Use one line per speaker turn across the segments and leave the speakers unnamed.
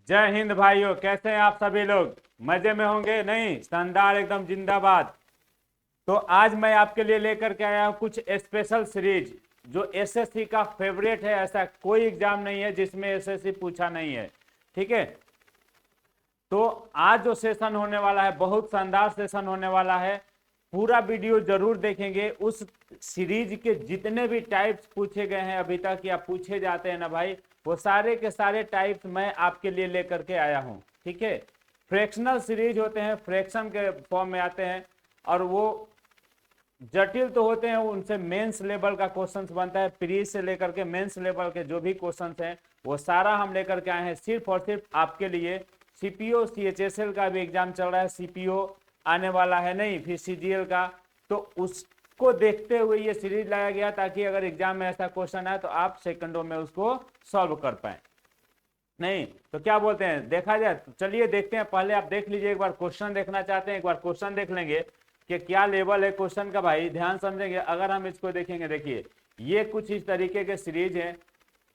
जय हिंद भाइयों, कैसे हैं आप सभी लोग? मजे में होंगे? नहीं, शानदार, एकदम जिंदाबाद। तो आज मैं आपके लिए लेकर के आया हूं कुछ स्पेशल सीरीज जो एसएससी का फेवरेट है। ऐसा कोई एग्जाम नहीं है जिसमें एसएससी पूछा नहीं है। ठीक है, तो आज जो सेशन होने वाला है बहुत शानदार सेशन होने वाला है। पूरा वीडियो जरूर देखेंगे। उस सीरीज के जितने भी टाइप्स पूछे गए हैं अभी तक या पूछे जाते हैं ना भाई, वो सारे के सारे टाइप्स मैं आपके लिए लेकर के आया हूं। ठीक है, फ्रैक्शनल सीरीज होते हैं, फ्रैक्शन के फॉर्म में आते हैं और वो जटिल तो होते हैं। उनसे मेंस लेवल का क्वेश्चंस बनता है। प्री से लेकर के मेंस लेवल के जो भी क्वेश्चंस हैं वो सारा हम लेकर के आए हैं सिर्फ और सिर्फ आपके लिए। सीपीओ सीएचएसएल का भी एग्जाम चल रहा है, सीपीओ आने वाला है, नहीं फिर सीजीएल का, तो उसको देखते हुए ये सीरीज लाया गया ताकि अगर एग्जाम में ऐसा क्वेश्चन आए तो आप सेकंडों में उसको सॉल्व कर पाए। नहीं तो क्या बोलते हैं, देखा जाए? तो चलिए देखते हैं। पहले आप देख लीजिए, एक बार क्वेश्चन देखना चाहते हैं, एक बार क्वेश्चन देख लेंगे कि क्या लेवल है क्वेश्चन का। भाई ध्यान समझेंगे अगर हम इसको देखेंगे। देखिए ये कुछ इस तरीके के सीरीज है,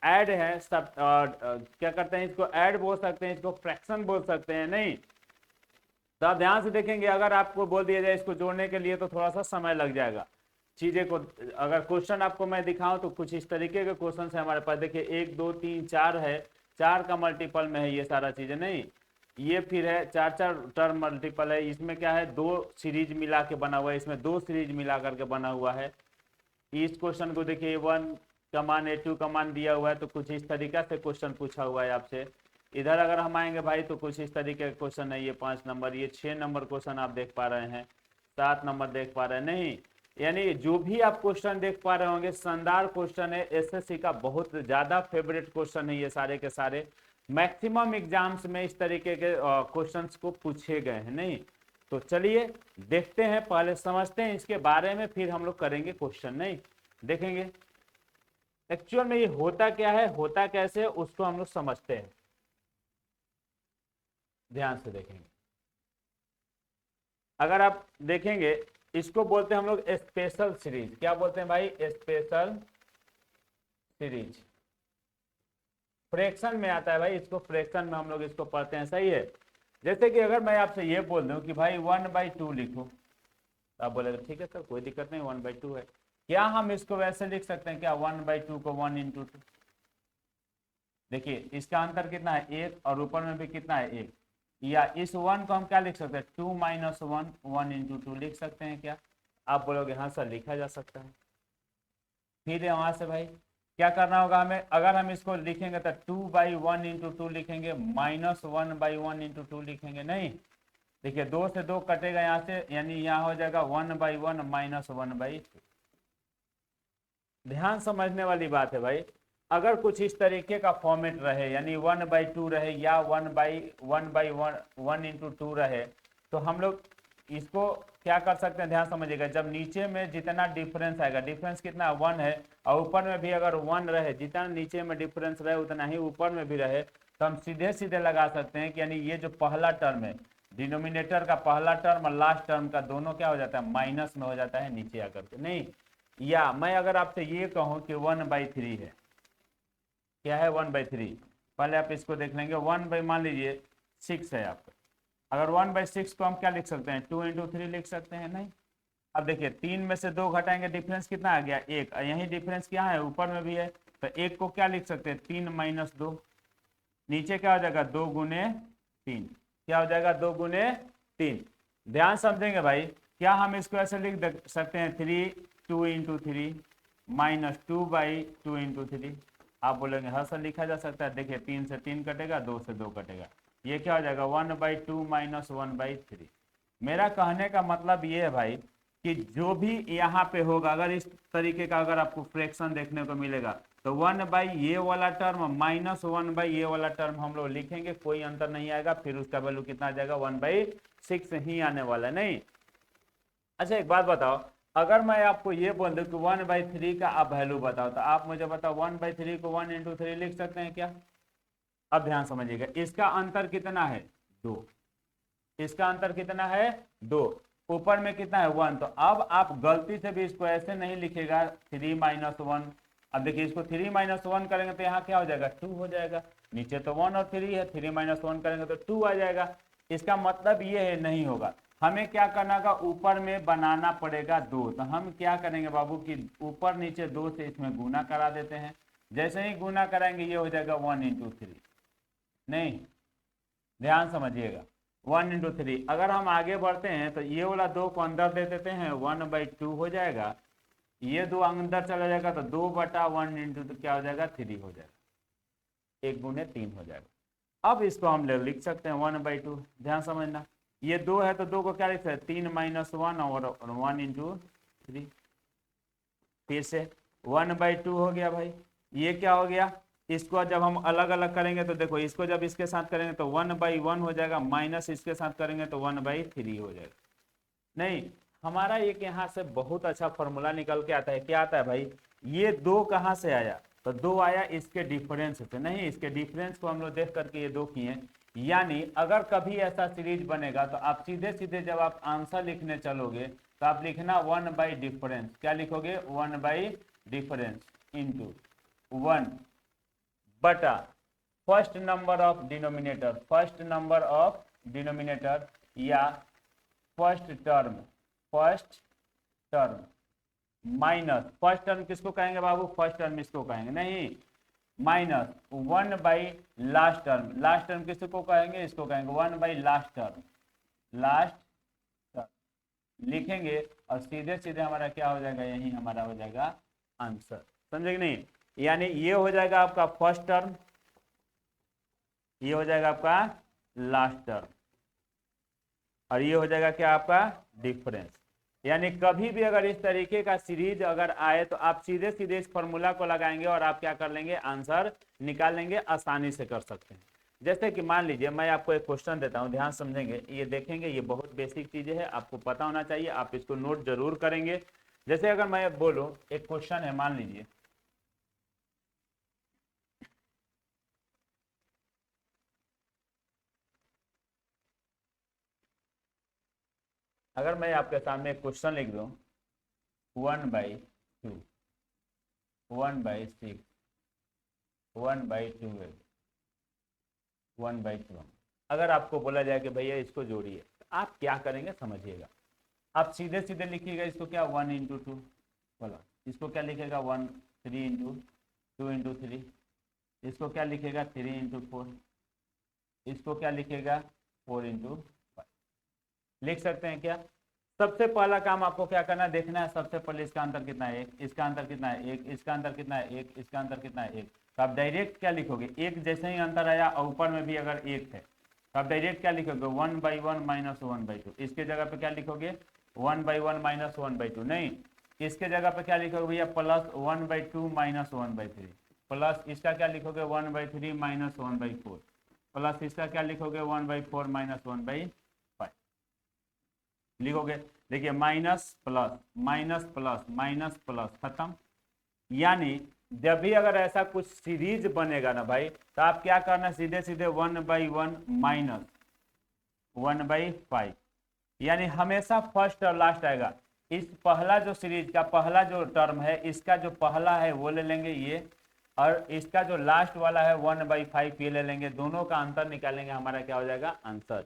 ऐड है सब। क्या करते हैं, इसको ऐड बोल सकते हैं, इसको फ्रैक्शन बोल सकते हैं। नहीं तो आप ध्यान से देखेंगे, अगर आपको बोल दिया जाए इसको जोड़ने के लिए तो थोड़ा सा समय लग जाएगा चीजें को। अगर क्वेश्चन आपको मैं दिखाऊं तो कुछ इस तरीके के क्वेश्चन है हमारे पास। देखिए 1 2 3 4 है, 4 का मल्टीपल में है ये सारा चीजें। नहीं ये फिर है 4 4 टर्म मल्टीपल है। इसमें क्या है, 2 सीरीज मिला के बना हुआ है, इसमें 2 सीरीज मिला करके बना हुआ है। इस क्वेश्चन को देखिए 1 का मान है, 2 का मान दिया हुआ है, तो कुछ इस तरीका से क्वेश्चन पूछा हुआ है आपसे। इधर अगर हम आएंगे भाई तो कुछ इस तरीके का क्वेश्चन है। ये 5 नंबर, ये 6 नंबर क्वेश्चन आप देख पा रहे हैं, 7 नंबर देख पा रहे हैं। नहीं यानी जो भी आप क्वेश्चन देख पा रहे होंगे शानदार क्वेश्चन है। एसएससी का बहुत ज्यादा फेवरेट क्वेश्चन है ये सारे के सारे। मैक्सिमम एग्जाम्स में इस तरीके के क्वेश्चंस को पूछे गए हैं। नहीं तो चलिए देखते हैं, पहले समझते हैं इसके बारे में, फिर हम लोग करेंगे क्वेश्चन। नहीं देखेंगे एक्चुअल में ये होता क्या है, होता कैसे है, उसको हम लोग समझते हैं। ध्यान से देखेंगे, अगर आप देखेंगे इसको बोलते हैं हम लोग स्पेशल सीरीज। क्या बोलते हैं भाई? Special series. फ्रैक्शन में आता है भाई, इसको फ्रैक्शन में हम लोग इसको पढ़ते हैं। सही है। जैसे कि अगर मैं आपसे ये बोल दूं कि भाई 1/2 लिखो, तो आप बोलेगा ठीक है सर कोई दिक्कत नहीं, 1/2 है। क्या हम इसको वैसे लिख सकते हैं क्या, 1/2 को 1 × 2? देखिए इसका अंतर कितना है, 1, और ऊपर में भी कितना है, 1। या इस 1 को हम क्या लिख सकते हैं, 2 - 1 1 × 2 लिख सकते हैं क्या? आप बोलोगे हाँ सर लिखा जा सकता है। फिर वहां से भाई क्या करना होगा हमें, अगर हम इसको लिखेंगे तो 2/1 × 2 लिखेंगे, -1/1 × 2 लिखेंगे। नहीं देखिए 2 से 2 कटेगा यहाँ से, यानी यहाँ हो जाएगा 1/1 -1/2। ध्यान समझने वाली बात है भाई। अगर कुछ इस तरीके का फॉर्मेट रहे, यानी 1/2 रहे या 1/1 × 2 रहे, तो हम लोग इसको क्या कर सकते हैं, ध्यान समझिएगा। जब नीचे में जितना डिफरेंस आएगा, डिफरेंस कितना 1 है, और ऊपर में भी अगर 1 रहे, जितना नीचे में डिफरेंस रहे उतना ही ऊपर में भी रहे, तो हम सीधे सीधे लगा सकते हैं कि यानी ये जो पहला टर्म है, डिनोमिनेटर का पहला टर्म और लास्ट टर्म का दोनों क्या हो जाता है, माइनस में हो जाता है नीचे आकर के। नहीं या मैं अगर आपसे ये कहूं कि 1/3 है, क्या है 1/3, पहले आप इसको देख लेंगे। 1 मान लीजिए 6 है आपका, अगर 1/6 को हम क्या लिख सकते हैं, 2 × 3 लिख सकते हैं। नहीं अब देखिए 3 में से 2 घटाएंगे, डिफरेंस कितना आ गया, 1। यही डिफरेंस क्या है, ऊपर में भी है, तो 1 को क्या लिख सकते हैं, 3 - 2। नीचे क्या हो जाएगा, 2 × 3, क्या हो जाएगा, 2 × 3। ध्यान समझेंगे भाई, क्या हम इसको ऐसे लिख सकते हैं, 2 × 3 -2/2 × 3। आप बोलेंगे हाँ सर लिखा जा सकता है। देखिए 3 से 3 कटेगा, 2 से 2 कटेगा, ये क्या हो जाएगा, 1/2 -1/3। मेरा कहने का मतलब ये है भाई कि जो भी यहाँ पे होगा, अगर इस तरीके का अगर आपको फ्रैक्शन देखने को मिलेगा, तो 1/ ये वाला टर्म -1/ ये वाला टर्म हम लोग लिखेंगे, कोई अंतर नहीं आएगा। फिर उसका वैल्यू कितना आ जाएगा, 1/6 ही आने वाला है। नहीं अच्छा एक बात बताओ, अगर मैं आपको ये बोल दूं कि 1/3 का आप वैल्यू बताओ, तो आप मुझे बताओ 1/3 को 1 × 3 लिख सकते हैं क्या? अब ध्यान समझिएगा, इसका अंतर कितना है, 2। इसका अंतर कितना है, 2। ऊपर में कितना है, 1। तो अब आप गलती से भी इसको ऐसे नहीं लिखेगा 3 - 1 अब देखिए इसको 3 - 1 करेंगे तो यहाँ क्या हो जाएगा 2 हो जाएगा, नीचे तो 1 और 3 है, 3 - 1 करेंगे तो 2 आ जाएगा। इसका मतलब ये है नहीं होगा, हमें क्या करना होगा ऊपर में बनाना पड़ेगा 2। तो हम क्या करेंगे बाबू कि ऊपर नीचे 2 से इसमें गुना करा देते हैं। जैसे ही गुना कराएंगे ये हो जाएगा 1 × 3। नहीं, ध्यान समझिएगा, 1 × 3। अगर हम आगे बढ़ते हैं तो ये वाला 2 को अंदर दे देते हैं, 1/2 हो जाएगा। ये 2 अंदर चला जाएगा तो 2/1 × तो क्या हो जाएगा 3 हो जाएगा, 1 × 3 हो जाएगा। अब इसको हम लिख सकते हैं 1/2। ध्यान समझना, ये 2 है तो 2 को क्या लिख सकते हैं 3 - 1 और 1 × 3। फिर से 1/2 हो गया भाई। ये क्या हो गया, इसको जब हम अलग अलग करेंगे तो देखो इसको जब इसके साथ करेंगे तो 1/1 हो जाएगा, माइनस इसके साथ करेंगे तो 1/3 हो जाएगा। नहीं, हमारा एक यहाँ से बहुत अच्छा फॉर्मूला निकल के आता है। क्या आता है भाई, ये 2 कहाँ से आया, तो 2 आया इसके डिफरेंस से। नहीं, इसके डिफरेंस को हम लोग देख करके ये 2 किए। यानी अगर कभी ऐसा सीरीज बनेगा तो आप सीधे सीधे जब आप आंसर लिखने चलोगे तो आप लिखना 1/डिफरेंस। क्या लिखोगे 1/डिफरेंस इंटू 1 बटा first number of denominator, first number of denominator या first term minus first term किसको कहेंगे बाबू, फर्स्ट टर्म इसको कहेंगे। नहीं, minus last term, last term किसको कहेंगे, इसको कहेंगे 1/लास्ट टर्म, लास्ट टर्म लिखेंगे और सीधे सीधे हमारा क्या हो जाएगा, यही हमारा हो जाएगा आंसर। समझे कि नहीं, यानी ये हो जाएगा आपका फर्स्ट टर्म, ये हो जाएगा आपका लास्ट टर्म और ये हो जाएगा क्या आपका डिफरेंस। यानी कभी भी अगर इस तरीके का सीरीज अगर आए तो आप सीधे सीधे इस फॉर्मूला को लगाएंगे और आप क्या कर लेंगे आंसर निकाल लेंगे, आसानी से कर सकते हैं। जैसे कि मान लीजिए मैं आपको एक क्वेश्चन देता हूं, ध्यान समझेंगे, ये देखेंगे, ये बहुत बेसिक चीजें है, आपको पता होना चाहिए, आप इसको नोट जरूर करेंगे। जैसे अगर मैं बोलूं एक क्वेश्चन है, मान लीजिए अगर मैं आपके सामने एक क्वेश्चन लिख दूं 1/2, 1/6, 1/12, 1/12, अगर आपको बोला जाए कि भैया इसको जोड़िए तो आप क्या करेंगे समझिएगा। आप सीधे सीधे लिखिएगा इसको क्या 1 × 2 बोला, इसको क्या लिखेगा 3 × 2 × 3, इसको क्या लिखेगा 3 × 4, इसको क्या लिखेगा 4 × 5। लिख सकते हैं क्या। सबसे पहला काम आपको क्या करना है, देखना है सबसे पहले इसका अंतर कितना है 1, इसका अंतर कितना है 1, इसका अंतर कितना है 1, इसका अंतर कितना है 1। तो आप डायरेक्ट क्या लिखोगे, एक जैसे ही अंतर आया और ऊपर में भी अगर 1 है तो आप डायरेक्ट क्या लिखोगे 1/1 - 1/2। इसके जगह पे क्या लिखोगे 1/1 - 1/2। नहीं, इसके जगह पे क्या लिखोगे भैया प्लस 1/2 - 1/3, प्लस इसका क्या लिखोगे 1/3 - 1/4, प्लस इसका क्या लिखोगे 1/4 - 1/5 लिखोगे। देखिए minus plus minus plus minus plus खत्म। यानी जब भी अगर ऐसा कुछ सीरीज बनेगा ना भाई तो आप क्या करना, सीधे सीधे 1/1 माइनस 1/5, यानी हमेशा फर्स्ट और लास्ट आएगा। इस पहला जो सीरीज का पहला जो टर्म है इसका जो पहला है वो ले लेंगे ये, और इसका जो लास्ट वाला है 1/5 ये ले लेंगे, दोनों का अंतर निकालेंगे, हमारा क्या हो जाएगा आंसर।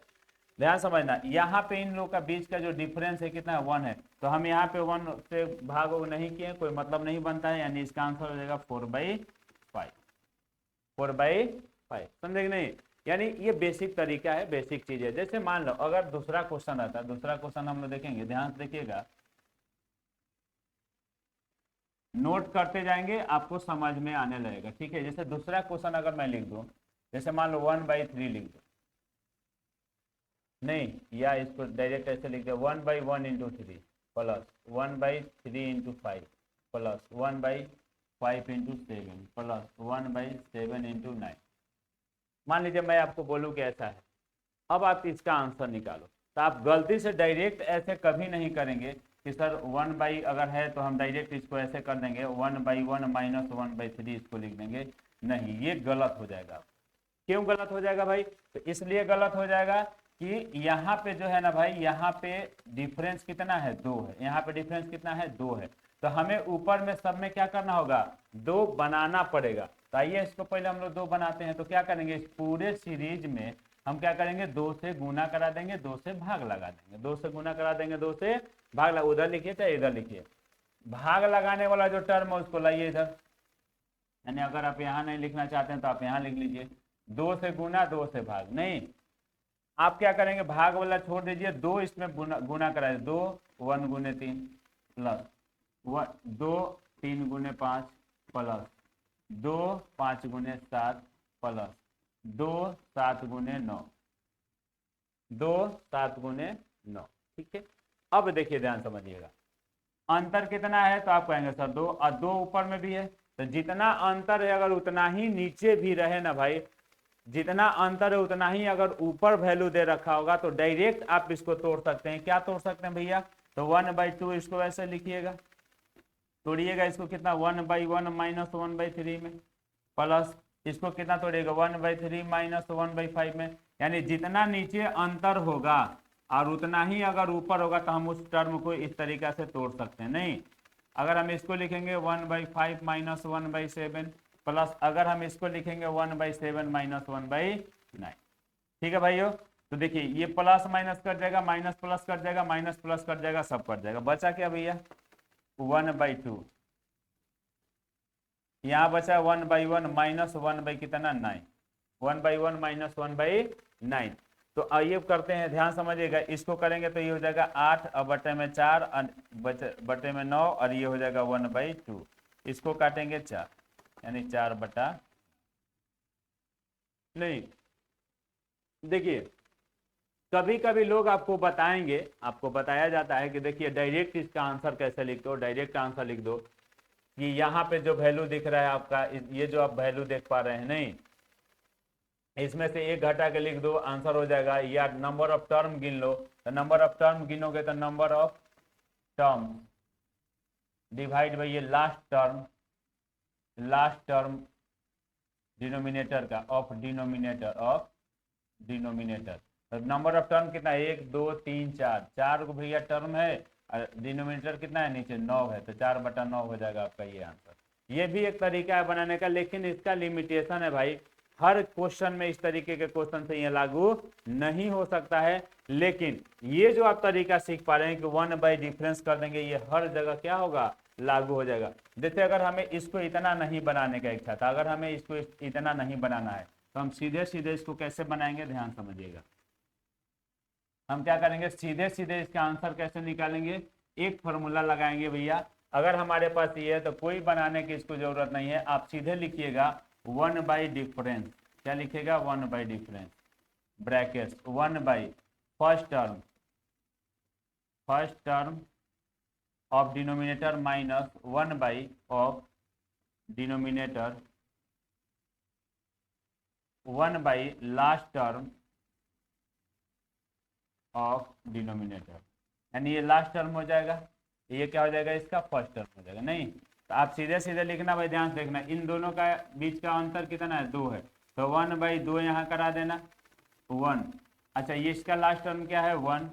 ध्यान समझना, यहाँ पे इन लोगों का बीच का जो डिफरेंस है कितना है 1 है, तो हम यहाँ पे 1 से भाग नहीं किए, कोई मतलब नहीं बनता है, यानी इसका आंसर हो जाएगा 4/5, 4/5। समझे कि नहीं, यानी ये बेसिक तरीका है, बेसिक चीज है। जैसे मान लो अगर दूसरा क्वेश्चन आता है, दूसरा क्वेश्चन हम लोग देखेंगे, ध्यान से देखिएगा, नोट करते जाएंगे आपको समझ में आने लगेगा, ठीक है। जैसे दूसरा क्वेश्चन अगर मैं लिख दूं, जैसे मान लो 1/3 लिख दो, नहीं, या इसको डायरेक्ट ऐसे लिख दे 1/1 × 3 प्लस 1/3 × 5 प्लस 1/5 × 7 प्लस 1/7 × 9। मान लीजिए मैं आपको बोलूँ कि ऐसा है, अब आप इसका आंसर निकालो, तो आप गलती से डायरेक्ट ऐसे कभी नहीं करेंगे कि सर 1 अगर है तो हम डायरेक्ट इसको ऐसे कर देंगे 1/1 - 1/3 इसको लिख देंगे, नहीं, ये गलत हो जाएगा। क्यों गलत हो जाएगा भाई, तो इसलिए गलत हो जाएगा कि यहाँ पे जो है ना भाई, यहाँ पे डिफरेंस कितना है 2 है, यहाँ पे डिफरेंस कितना है 2 है, तो हमें ऊपर में सब में क्या करना होगा, 2 बनाना पड़ेगा। तो आइए इसको पहले हम लोग 2 बनाते हैं। तो क्या करेंगे, इस पूरे सीरीज में हम क्या करेंगे, 2 से गुना करा देंगे, 2 से भाग लगा देंगे, 2 से गुना करा देंगे, 2 से भाग लगा, उधर लिखिए चाहे इधर लिखिए। भाग लगाने वाला जो टर्म है उसको लाइए इधर, यानी अगर आप यहाँ नहीं लिखना चाहते हैं तो आप यहाँ लिख लीजिए 2 से गुना 2 से भाग। नहीं, आप क्या करेंगे, भाग वाला छोड़ दीजिए, 2 इसमें गुना करा 2 1 गुने 3 प्लस 2 3 गुने 5 प्लस 2 5 गुने 7 प्लस 2 7 गुने 9, 2 7 गुने 9। ठीक है, अब देखिए ध्यान समझिएगा, अंतर कितना है, तो आप कहेंगे सर 2, और 2 ऊपर में भी है, तो जितना अंतर है अगर उतना ही नीचे भी रहे ना भाई, जितना अंतर है उतना ही अगर ऊपर वैल्यू दे रखा होगा तो डायरेक्ट आप इसको तोड़ सकते हैं। क्या तोड़ सकते हैं भैया, तो 1/2 इसको ऐसे लिखिएगा, तोड़िएगा इसको कितना 1/1 माइनस 1/3 में, प्लस इसको कितना तोड़िएगा 1/3 माइनस 1/5 में। यानी जितना नीचे अंतर होगा और उतना ही अगर ऊपर होगा तो हम उस टर्म को इस तरीका से तोड़ सकते हैं। नहीं, अगर हम इसको लिखेंगे 1/5 माइनस 1/7 प्लस अगर हम इसको लिखेंगे 1/7 माइनस 1/9। ठीक है भाइयों, तो देखिए ये प्लस माइनस कट जाएगा, माइनस प्लस कट जाएगा, माइनस प्लस कट जाएगा, सब कट जाएगा, बचा क्या भैया 1/2, यहाँ बचा 1/1 माइनस 1 कितना 9, 1/1 माइनस 1/9। तो आइए करते हैं, ध्यान समझिएगा, इसको करेंगे तो ये हो जाएगा 8 और बटे में 4 बटे में 9 और ये हो जाएगा 1/2, इसको काटेंगे 4 यानी 4 बटा। नहीं देखिए, कभी कभी लोग आपको बताएंगे, आपको बताया जाता है कि देखिए डायरेक्ट इसका आंसर कैसे लिख दो, डायरेक्ट आंसर लिख दो कि यहाँ पे जो वैल्यू दिख रहा है आपका, ये जो आप वैल्यू देख पा रहे हैं, नहीं इसमें से एक घटा के लिख दो, आंसर हो जाएगा। या नंबर ऑफ टर्म गिन लो, तो नंबर ऑफ टर्म गिनोगे तो number of term divide by ये लास्ट टर्म डिनोमिनेटर का ऑफ डिनोमिनेटर। तो नंबर ऑफ टर्म कितना है 1 2 3 4, 4 को भैया टर्म है और डिनोमिनेटर कितना है नीचे 9 है, तो 4/9 हो जाएगा आपका ये आंसर। ये भी एक तरीका है बनाने का, लेकिन इसका लिमिटेशन है भाई, हर क्वेश्चन में इस तरीके के क्वेश्चन से ये लागू नहीं हो सकता है। लेकिन ये जो आप तरीका सीख पा रहे हैं कि 1 डिफरेंस कर देंगे, ये हर जगह क्या होगा लागू हो जाएगा। जैसे अगर हमें इसको इतना नहीं बनाने का इच्छा था, अगर हमें इसको इतना नहीं बनाना है तो हम सीधे सीधे इसको कैसे बनाएंगे, ध्यान समझिएगा। हम क्या करेंगे, सीधे सीधे इसका आंसर कैसे निकालेंगे, एक फॉर्मूला लगाएंगे भैया। अगर हमारे पास ये है तो कोई बनाने की इसको जरूरत नहीं है, आप सीधे लिखिएगा 1 डिफरेंस। क्या लिखिएगा 1 difference bracket 1 first term of denominator minus 1 of denominator 1 last term of denominator. यानी ये लास्ट टर्म हो जाएगा, ये क्या हो जाएगा इसका फर्स्ट टर्म हो जाएगा। नहीं तो आप सीधे सीधे लिखना भाई, ध्यान से देखना, इन दोनों का बीच का अंतर कितना है 2 है, तो 1/2 यहाँ करा देना 1। अच्छा ये इसका लास्ट टर्म क्या है 1,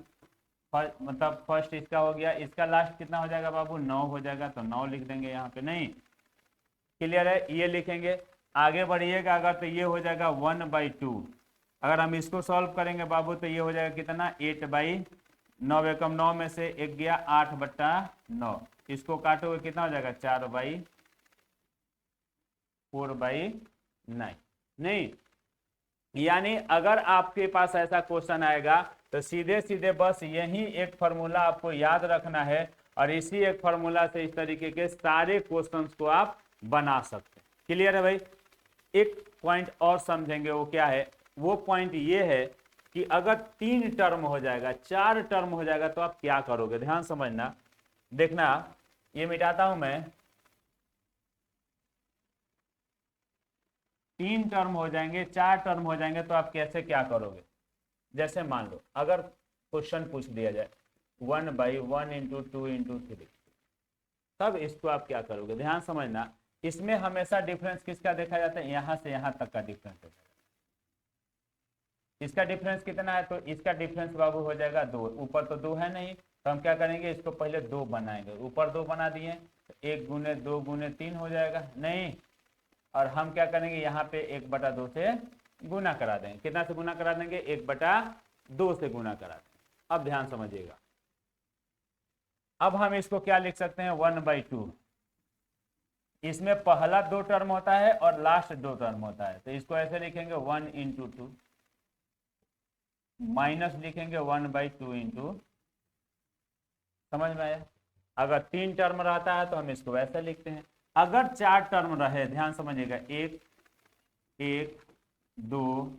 मतलब फर्स्ट इसका हो गया, इसका लास्ट कितना हो जाएगा बाबू 9 हो जाएगा, तो 9 लिख देंगे यहाँ पे। नहीं क्लियर है, ये लिखेंगे। आगे बढ़िएगा अगर तो ये हो जाएगा 1/2। अगर हम इसको सॉल्व करेंगे बाबू तो ये हो जाएगा कितना 8/9, एकम 9 में से एक गया 8/9, इसको काटोगे कितना हो जाएगा 4/9। नहीं यानी अगर आपके पास ऐसा क्वेश्चन आएगा तो सीधे सीधे बस यही एक फॉर्मूला आपको याद रखना है और इसी एक फॉर्मूला से इस तरीके के सारे क्वेश्चंस को आप बना सकते हैं। क्लियर है भाई। एक पॉइंट और समझेंगे, वो क्या है, वो पॉइंट ये है कि अगर 3 टर्म हो जाएगा 4 टर्म हो जाएगा तो आप क्या करोगे, ध्यान समझना। देखना ये मिटाता हूं मैं, 3 टर्म हो जाएंगे 4 टर्म हो जाएंगे तो आप कैसे क्या करोगे। जैसे मान लो अगर क्वेश्चन पूछ दिया जाए 1/1 × 2 × 3, तब इसको आप क्या करोगे, ध्यान समझना। इसमें हमेशा डिफरेंस किसका देखा जाता है, यहां से यहां तक का डिफरेंस होता है। इसका डिफरेंस कितना है, तो इसका डिफरेंस बाबू हो जाएगा 2, ऊपर तो 2 है नहीं, तो हम क्या करेंगे इसको पहले 2 बनाएंगे, ऊपर 2 बना दिए 1 गुने 2 गुने 3 हो जाएगा, नहीं। और हम क्या करेंगे, यहाँ पे 1/2 से गुना करा देंगे। कितना से गुना करा देंगे, 1/2 से गुना करा देंगे। अब ध्यान समझिएगा, अब हम इसको क्या लिख सकते हैं, 1/2। इसमें पहला 2 टर्म होता है और लास्ट 2 टर्म होता है, तो इसको ऐसे लिखेंगे 1 × 2 माइनस लिखेंगे 1/2 इंटू, समझ में आया। अगर 3 टर्म रहता है तो हम इसको वैसे लिखते हैं। अगर 4 टर्म रहे, ध्यान समझिएगा, 1 1 2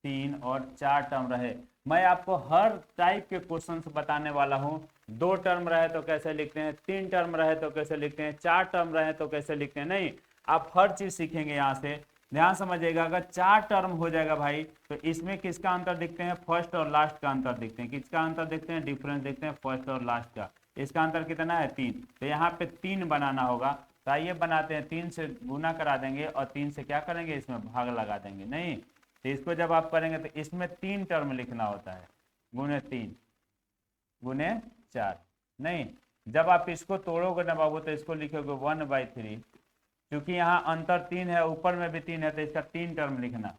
3 और 4 टर्म रहे, मैं आपको हर टाइप के क्वेश्चन बताने वाला हूं। 2 टर्म रहे तो कैसे लिखते हैं, 3 टर्म रहे तो कैसे लिखते हैं, 4 टर्म रहे तो कैसे लिखते हैं, नहीं, आप हर चीज सीखेंगे यहाँ से। ध्यान समझिएगा, अगर 4 टर्म हो जाएगा भाई, तो इसमें किसका अंतर दिखते हैं, फर्स्ट और लास्ट का अंतर दिखते हैं। किसका अंतर दिखते हैं, डिफरेंस दिखते हैं फर्स्ट और लास्ट का। इसका अंतर कितना है, 3, तो यहाँ पे 3 बनाना होगा। तो आइए बनाते हैं, 3 से गुना करा देंगे और 3 से क्या करेंगे, इसमें भाग लगा देंगे, नहीं। तो इसको जब आप करेंगे तो इसमें 3 टर्म लिखना होता है, गुने 3 गुने 4, नहीं। जब आप इसको तोड़ोगे ना बाबू, तो इसको लिखोगे 1/3। क्योंकि यहाँ अंतर 3 है, ऊपर में भी 3 है, तो इसका 3 टर्म लिखना।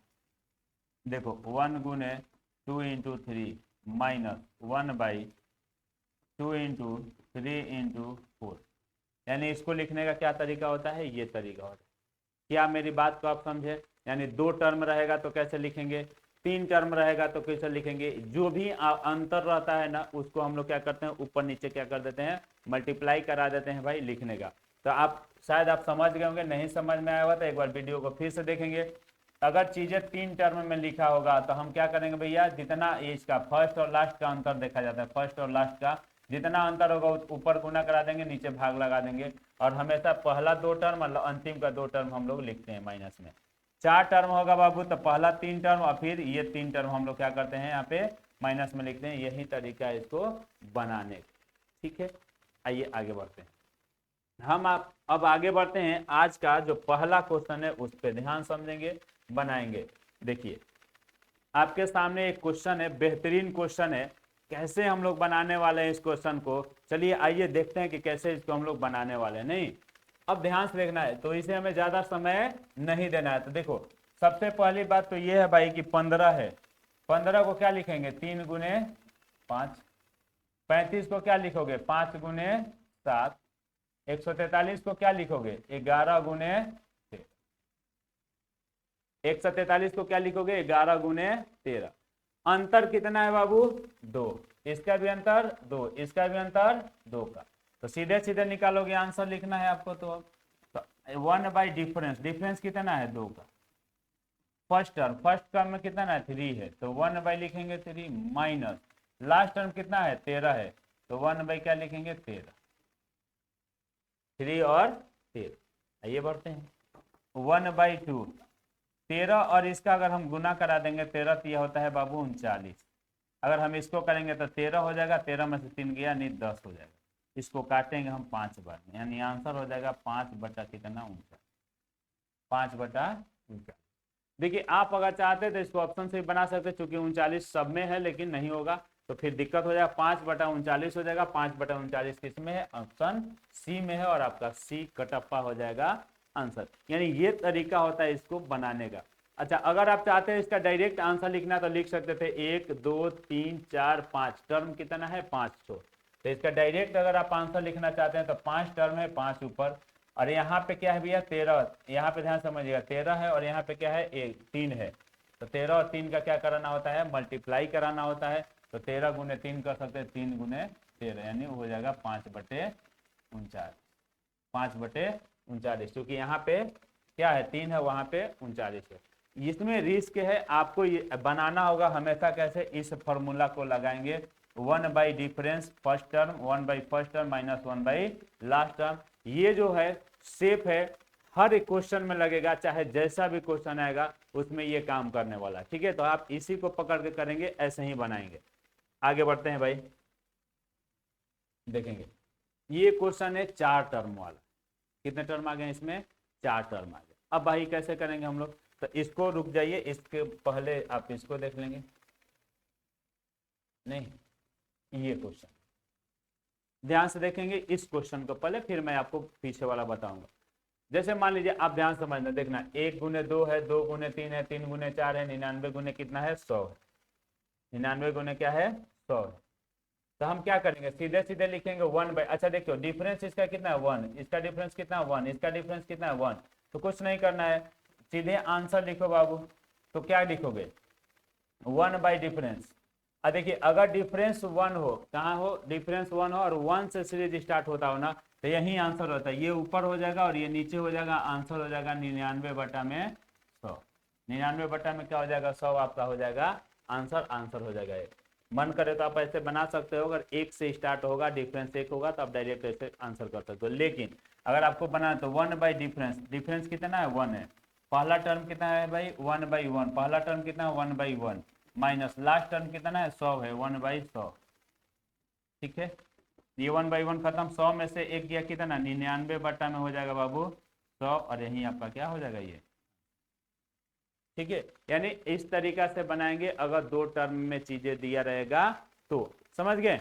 देखो 1 गुने 2 × 3 माइनस 1/2 × 3 × 4, यानी इसको लिखने का क्या तरीका होता है, ये तरीका होता है। क्या मेरी बात को आप समझे, यानी 2 टर्म रहेगा तो कैसे लिखेंगे, 3 टर्म रहेगा तो कैसे लिखेंगे। जो भी अंतर रहता है ना, उसको हम लोग क्या करते हैं, ऊपर नीचे क्या कर देते हैं, मल्टीप्लाई करा देते हैं भाई लिखने का। तो आप शायद आप समझ गए होंगे, नहीं समझ में आया हुआ तो एक बार वीडियो को फिर से देखेंगे। अगर चीजें 3 टर्म में लिखा होगा तो हम क्या करेंगे भैया, जितना इसका फर्स्ट और लास्ट का अंतर देखा जाता है, फर्स्ट और लास्ट का जितना अंतर होगा ऊपर गुना करा देंगे, नीचे भाग लगा देंगे। और हमेशा पहला 2 टर्म और अंतिम का 2 टर्म हम लोग लिखते हैं माइनस में। 4 टर्म होगा बाबू तो पहला 3 टर्म और फिर ये 3 टर्म हम लोग क्या करते हैं, यहाँ पे माइनस में लिखते हैं। यही तरीका है इसको बनाने का, ठीक है। आइए आगे बढ़ते हैं, हम आप अब आगे बढ़ते हैं। आज का जो पहला क्वेश्चन है उस पर ध्यान समझेंगे, बनाएंगे। देखिए आपके सामने एक क्वेश्चन है, बेहतरीन क्वेश्चन है। कैसे हम लोग बनाने वाले हैं इस क्वेश्चन को, चलिए आइए देखते हैं कि कैसे इसको हम लोग बनाने वाले हैं। नहीं, अब ध्यान से देखना है, तो इसे हमें ज्यादा समय नहीं देना है। तो देखो सबसे पहली बात तो ये है भाई कि 15 है, 15 को क्या लिखेंगे, 3 गुने 5। 35 को क्या लिखोगे, 5 गुने 7। 143 को क्या लिखोगे, 11 गुने 13। 143 को क्या लिखोगे, 11 गुने 13। अंतर कितना है बाबू, 2। इसका भी अंतर 2, इसका भी अंतर 2 का। तो सीधे सीधे निकालोगे, आंसर लिखना है आपको। तो 1 डिफरेंस, डिफरेंस कितना है, 2 का। फर्स्ट टर्म में कितना है, 3 है, तो 1 लिखेंगे 3 माइनस लास्ट टर्म कितना है, 13 है, तो 1 क्या लिखेंगे, 13। 3 और 13। आइए बढ़ते हैं, 1/2 13 और इसका अगर हम गुना करा देंगे 13 तो यह होता है बाबू 39। अगर हम इसको करेंगे तो 13 हो जाएगा, 13 में से 3 गया नहीं 10 हो जाएगा। इसको काटेंगे हम 5 बार में, यानी आंसर हो जाएगा 5 बटा कितना, 39। 5 बटा 39। देखिए आप अगर चाहते तो इसको ऑप्शन से भी बना सकते, चूंकि 39 सब में है, लेकिन नहीं होगा तो फिर दिक्कत हो जाएगा। 5 बटा 39 हो जाएगा। 5 बटा 39 किस में है, ऑप्शन सी में है, और आपका सी कटप्पा हो जाएगा आंसर। यानी ये तरीका होता है इसको बनाने का। अच्छा, अगर आप चाहते हैं इसका डायरेक्ट आंसर लिखना तो लिख सकते थे 1 2 3 4 5 टर्म कितना है, 500। तो इसका डायरेक्ट अगर आप आंसर लिखना चाहते हैं तो 5 टर्म है, 5 ऊपर, और यहाँ पे क्या है भैया 13। यहाँ पे ध्यान समझिएगा 13 है, और यहाँ पे क्या है 3 है। तो 13 और 3 का क्या कराना होता है, मल्टीप्लाई कराना होता है। तो 13 गुने 3 कर सकते हैं, 3 गुने 13, यानी हो जाएगा 5 बटे 39। 5 बटे 39, क्योंकि यहाँ पे क्या है 3 है, वहां पे 39 है। इसमें रिस्क है, आपको ये बनाना होगा हमेशा। कैसे, इस फॉर्मूला को लगाएंगे, 1 difference first term, 1 first term minus 1 last term. ये जो है सेफ है, हर एक क्वेश्चन में लगेगा, चाहे जैसा भी क्वेश्चन आएगा उसमें ये काम करने वाला, ठीक है। तो आप इसी को पकड़ के करेंगे, ऐसे ही बनाएंगे। आगे बढ़ते हैं भाई, देखेंगे ये क्वेश्चन है 4 टर्म वाला। कितने टर्म आ गए इसमें, 4 टर्म आ गए। अब भाई कैसे करेंगे हम लोग, तो इसको रुक जाइए, इसके पहले आप इसको देख लेंगे। नहीं, ये क्वेश्चन ध्यान से देखेंगे इस क्वेश्चन को पहले, फिर मैं आपको पीछे वाला बताऊंगा। जैसे मान लीजिए आप ध्यान से समझना, देखना 1 गुने 2 है, 2 गुने 3 है, 3 गुने 4 है, 99 गुने कितना है 100 है, 99 गुने क्या है 100 है। तो हम क्या करेंगे, सीधे सीधे लिखेंगे 1/, अच्छा देखो डिफरेंस इसका कितना है 1, इसका डिफरेंस कितना है 1, इसका डिफरेंस कितना है 1, तो कुछ नहीं करना है, सीधे आंसर लिखो बाबू। तो क्या लिखोगे 1 डिफरेंस। अब देखिए अगर डिफरेंस 1 हो, कहाँ हो, डिफरेंस 1 हो और 1 से सीरीज स्टार्ट होता हो ना, तो यही आंसर होता है, ये ऊपर हो जाएगा और ये नीचे हो जाएगा, आंसर हो जाएगा 99/100। 99 क्या हो जाएगा 100 आपका हो जाएगा आंसर, आंसर हो जाएगा। मन करे तो आप ऐसे बना सकते हो, अगर 1 से स्टार्ट होगा, डिफरेंस 1 होगा तो आप डायरेक्ट ऐसे आंसर कर सकते हो। लेकिन अगर आपको बनाना तो 1/डिफरेंस, डिफरेंस कितना है 1 है, पहला टर्म कितना है भाई 1/1, पहला टर्म कितना है 1/1 माइनस लास्ट टर्म कितना है 100 है 1/100। ठीक है, ये 1/1 खत्म, 100 में से 1 गया कितना 99 में हो जाएगा बाबू 100, और यही आपका क्या हो जाएगा ये। ठीक है, यानी इस तरीका से बनाएंगे अगर 2 टर्म में चीजें दिया रहेगा तो, समझ गए।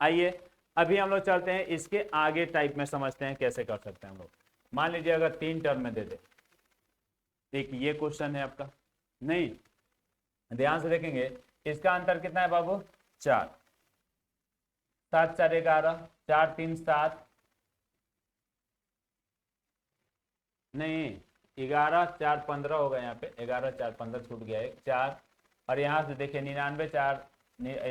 आइए अभी हम लोग चलते हैं इसके आगे टाइप में, समझते हैं कैसे कर सकते हैं हम लोग। मान लीजिए अगर 3 टर्म में दे दे, एक ये क्वेश्चन है आपका, नहीं ध्यान से देखेंगे, इसका अंतर कितना है बाबू 4, 7 4 11, 4 3 7, नहीं 11 4 15 होगा, यहाँ पे 11 4 15 छूट गया है 4, और यहाँ से देखिए 99 4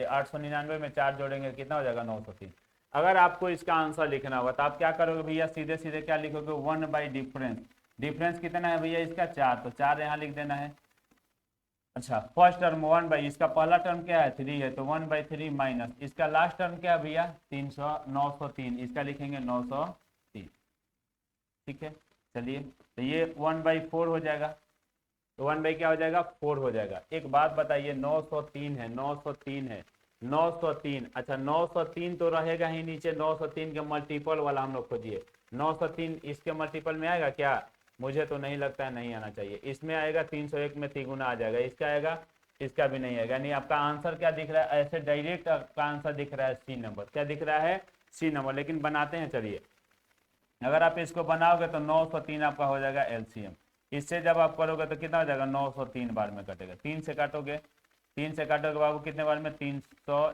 899 में 4 जोड़ेंगे कितना हो जाएगा 903। अगर आपको इसका आंसर लिखना होगा तो आप क्या करोगे भैया, सीधे सीधे क्या लिखोगे 1/डिफरेंस, डिफरेंस कितना है भैया इसका 4, तो 4 यहाँ लिख देना है। अच्छा फर्स्ट टर्म 1/, इसका पहला टर्म क्या है 3 है, तो 1/3 माइनस इसका लास्ट टर्म क्या है भैया 300 903, इसका लिखेंगे 903। ठीक है, चलिए तो ये 1/4 हो जाएगा, तो 1 क्या हो जाएगा 4 हो जाएगा। एक बात बताइए 903 है, 903 है, 903, अच्छा 903 तो रहेगा ही नीचे, 903 के मल्टीपल वाला हम लोग खोजिए, 903 इसके मल्टीपल में आएगा क्या, मुझे तो नहीं लगता है, नहीं आना चाहिए। इसमें आएगा 301 में 3 गुना आ जाएगा, इसका आएगा, इसका भी नहीं आएगा, यानी आपका आंसर क्या दिख रहा है, ऐसे डायरेक्ट आपका आंसर दिख रहा है सी नंबर, क्या दिख रहा है सी नंबर। लेकिन बनाते हैं, चलिए अगर आप इसको बनाओगे तो 903 आपका हो जाएगा एलसीएम, इससे जब आप करोगे तो कितना हो जाएगा 903 बार में कटेगा, 3 से काटोगे, 3 से काटोगे बाबू कितने बार में 300,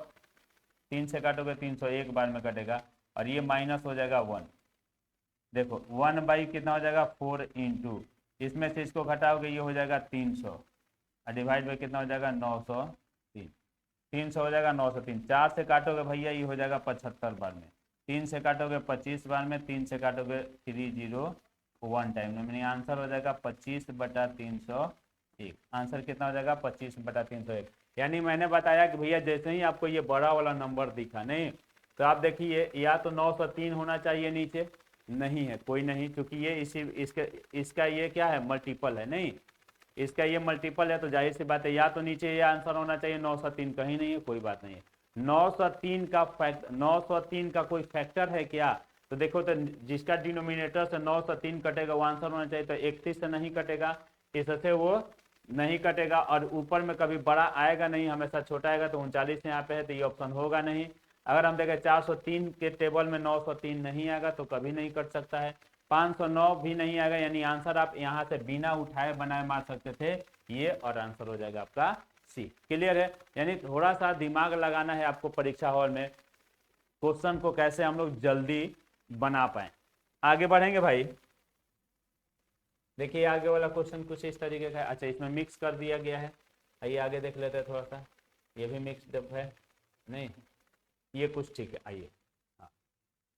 3 से काटोगे 301 बार में कटेगा, और ये माइनस हो जाएगा 1, देखो 1 कितना हो जाएगा 4 इंटू, इसमें से इसको घटाओगे ये हो जाएगा 300, और डिवाइड बाई कितना हो जाएगा 903, 300 हो जाएगा 903, 4 से काटोगे भैया ये हो जाएगा 75 बार में, 3 से काटोगे 25 बार में, 3 से काटोगे 301 टाइम में, यानी आंसर हो जाएगा 25/301। आंसर कितना हो जाएगा 25/301। यानी मैंने बताया कि भैया जैसे ही आपको ये बड़ा वाला नंबर दिखा, नहीं तो आप देखिए या तो 903 होना चाहिए नीचे, नहीं है कोई नहीं, क्योंकि ये इसी इसका ये क्या है मल्टीपल है, नहीं इसका ये मल्टीपल है, तो जाहिर सी बात है या तो नीचे ये आंसर होना चाहिए 903, कहीं नहीं है कोई बात नहीं है। 903 का कोई फैक्टर है क्या, तो देखो तो जिसका डिनोमिनेटर से 903 कटेगा वो आंसर होना चाहिए, तो 31 से नहीं कटेगा, इससे वो नहीं कटेगा, और ऊपर में कभी बड़ा आएगा नहीं, हमेशा छोटा आएगा, तो 39 यहाँ पे है तो ये ऑप्शन होगा नहीं। अगर हम देखें 403 के टेबल में 903 नहीं आएगा तो कभी नहीं कट सकता है, 509 भी नहीं आएगा, यानी आंसर आप यहाँ से बिना उठाए बनाए मार सकते थे ये, और आंसर हो जाएगा आपका सी। क्लियर है, यानी थोड़ा सा दिमाग लगाना है आपको परीक्षा हॉल में, क्वेश्चन को कैसे हम लोग जल्दी बना पाए। आगे बढ़ेंगे भाई, देखिए आगे वाला क्वेश्चन कुछ इस तरीके का है, अच्छा इसमें मिक्स कर दिया गया है, आइए आगे देख लेते हैं थोड़ा सा, ये भी मिक्स है, नहीं ये कुछ ठीक है। आइए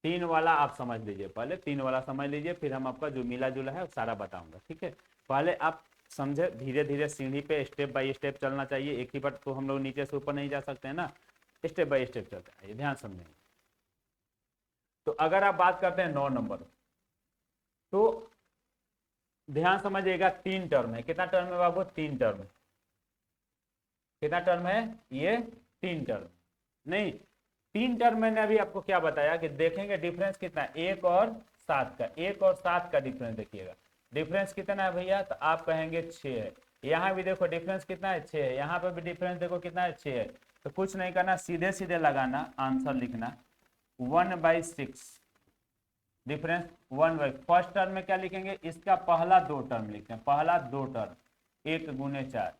3 वाला आप समझ लीजिए, पहले 3 वाला समझ लीजिए, फिर हम आपका जो मिला जुला है सारा बताऊंगा, ठीक है। पहले आप समझे, धीरे धीरे सीढ़ी पे स्टेप बाय स्टेप चलना चाहिए, एक ही बार तो हम लोग नीचे से ऊपर नहीं जा सकते हैं ना, स्टेप बाय स्टेप चलते हैं, ध्यान समझेंगे। तो अगर आप बात करते हैं 9 नंबर, तो ध्यान समझिएगा 3 टर्म है, कितना टर्म है बाबू 3 टर्म, कितना टर्म है ये 3 टर्म, नहीं 3 टर्म मैंने अभी आपको क्या बताया कि देखेंगे डिफरेंस कितना है 1 और 7 का, 1 और 7 का डिफरेंस देखिएगा, डिफरेंस कितना है भैया, तो आप कहेंगे 6 है, यहाँ भी देखो डिफरेंस कितना है 6 है, यहाँ पे भी डिफरेंस देखो कितना है 6 है, तो कुछ नहीं करना, सीधे सीधे लगाना, आंसर लिखना 1/6 डिफरेंस 1/, फर्स्ट टर्म में क्या लिखेंगे, इसका पहला दो टर्म लिखते हैं, पहला दो टर्म 1 गुने 4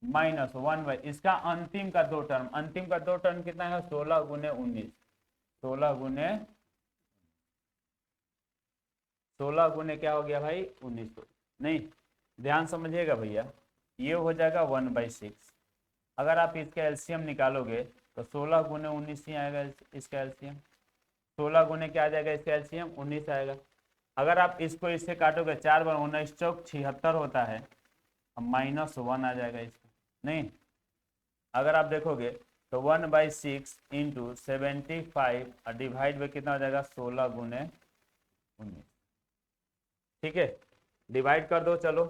माइनस 1/, इसका अंतिम का दो टर्म, अंतिम का दो टर्म कितना है 16 गुने 19, 16 गुने क्या हो गया भाई 19, नहीं ध्यान समझिएगा भैया, ये हो जाएगा 1/6। अगर आप इसका एलसीएम निकालोगे तो 16 गुने 19 ही आएगा इसका एलसीएम, 16 गुने क्या आ जाएगा इसका एलसीएम 19 आएगा। अगर आप इसको इससे काटोगे 4 बार 19 चौक 76 होता है, -1 आ जाएगा इसका, नहीं अगर आप देखोगे तो 1/6 इंटू 75 और डिवाइड में कितना हो जाएगा 16 गुने 19, ठीक है डिवाइड कर दो। चलो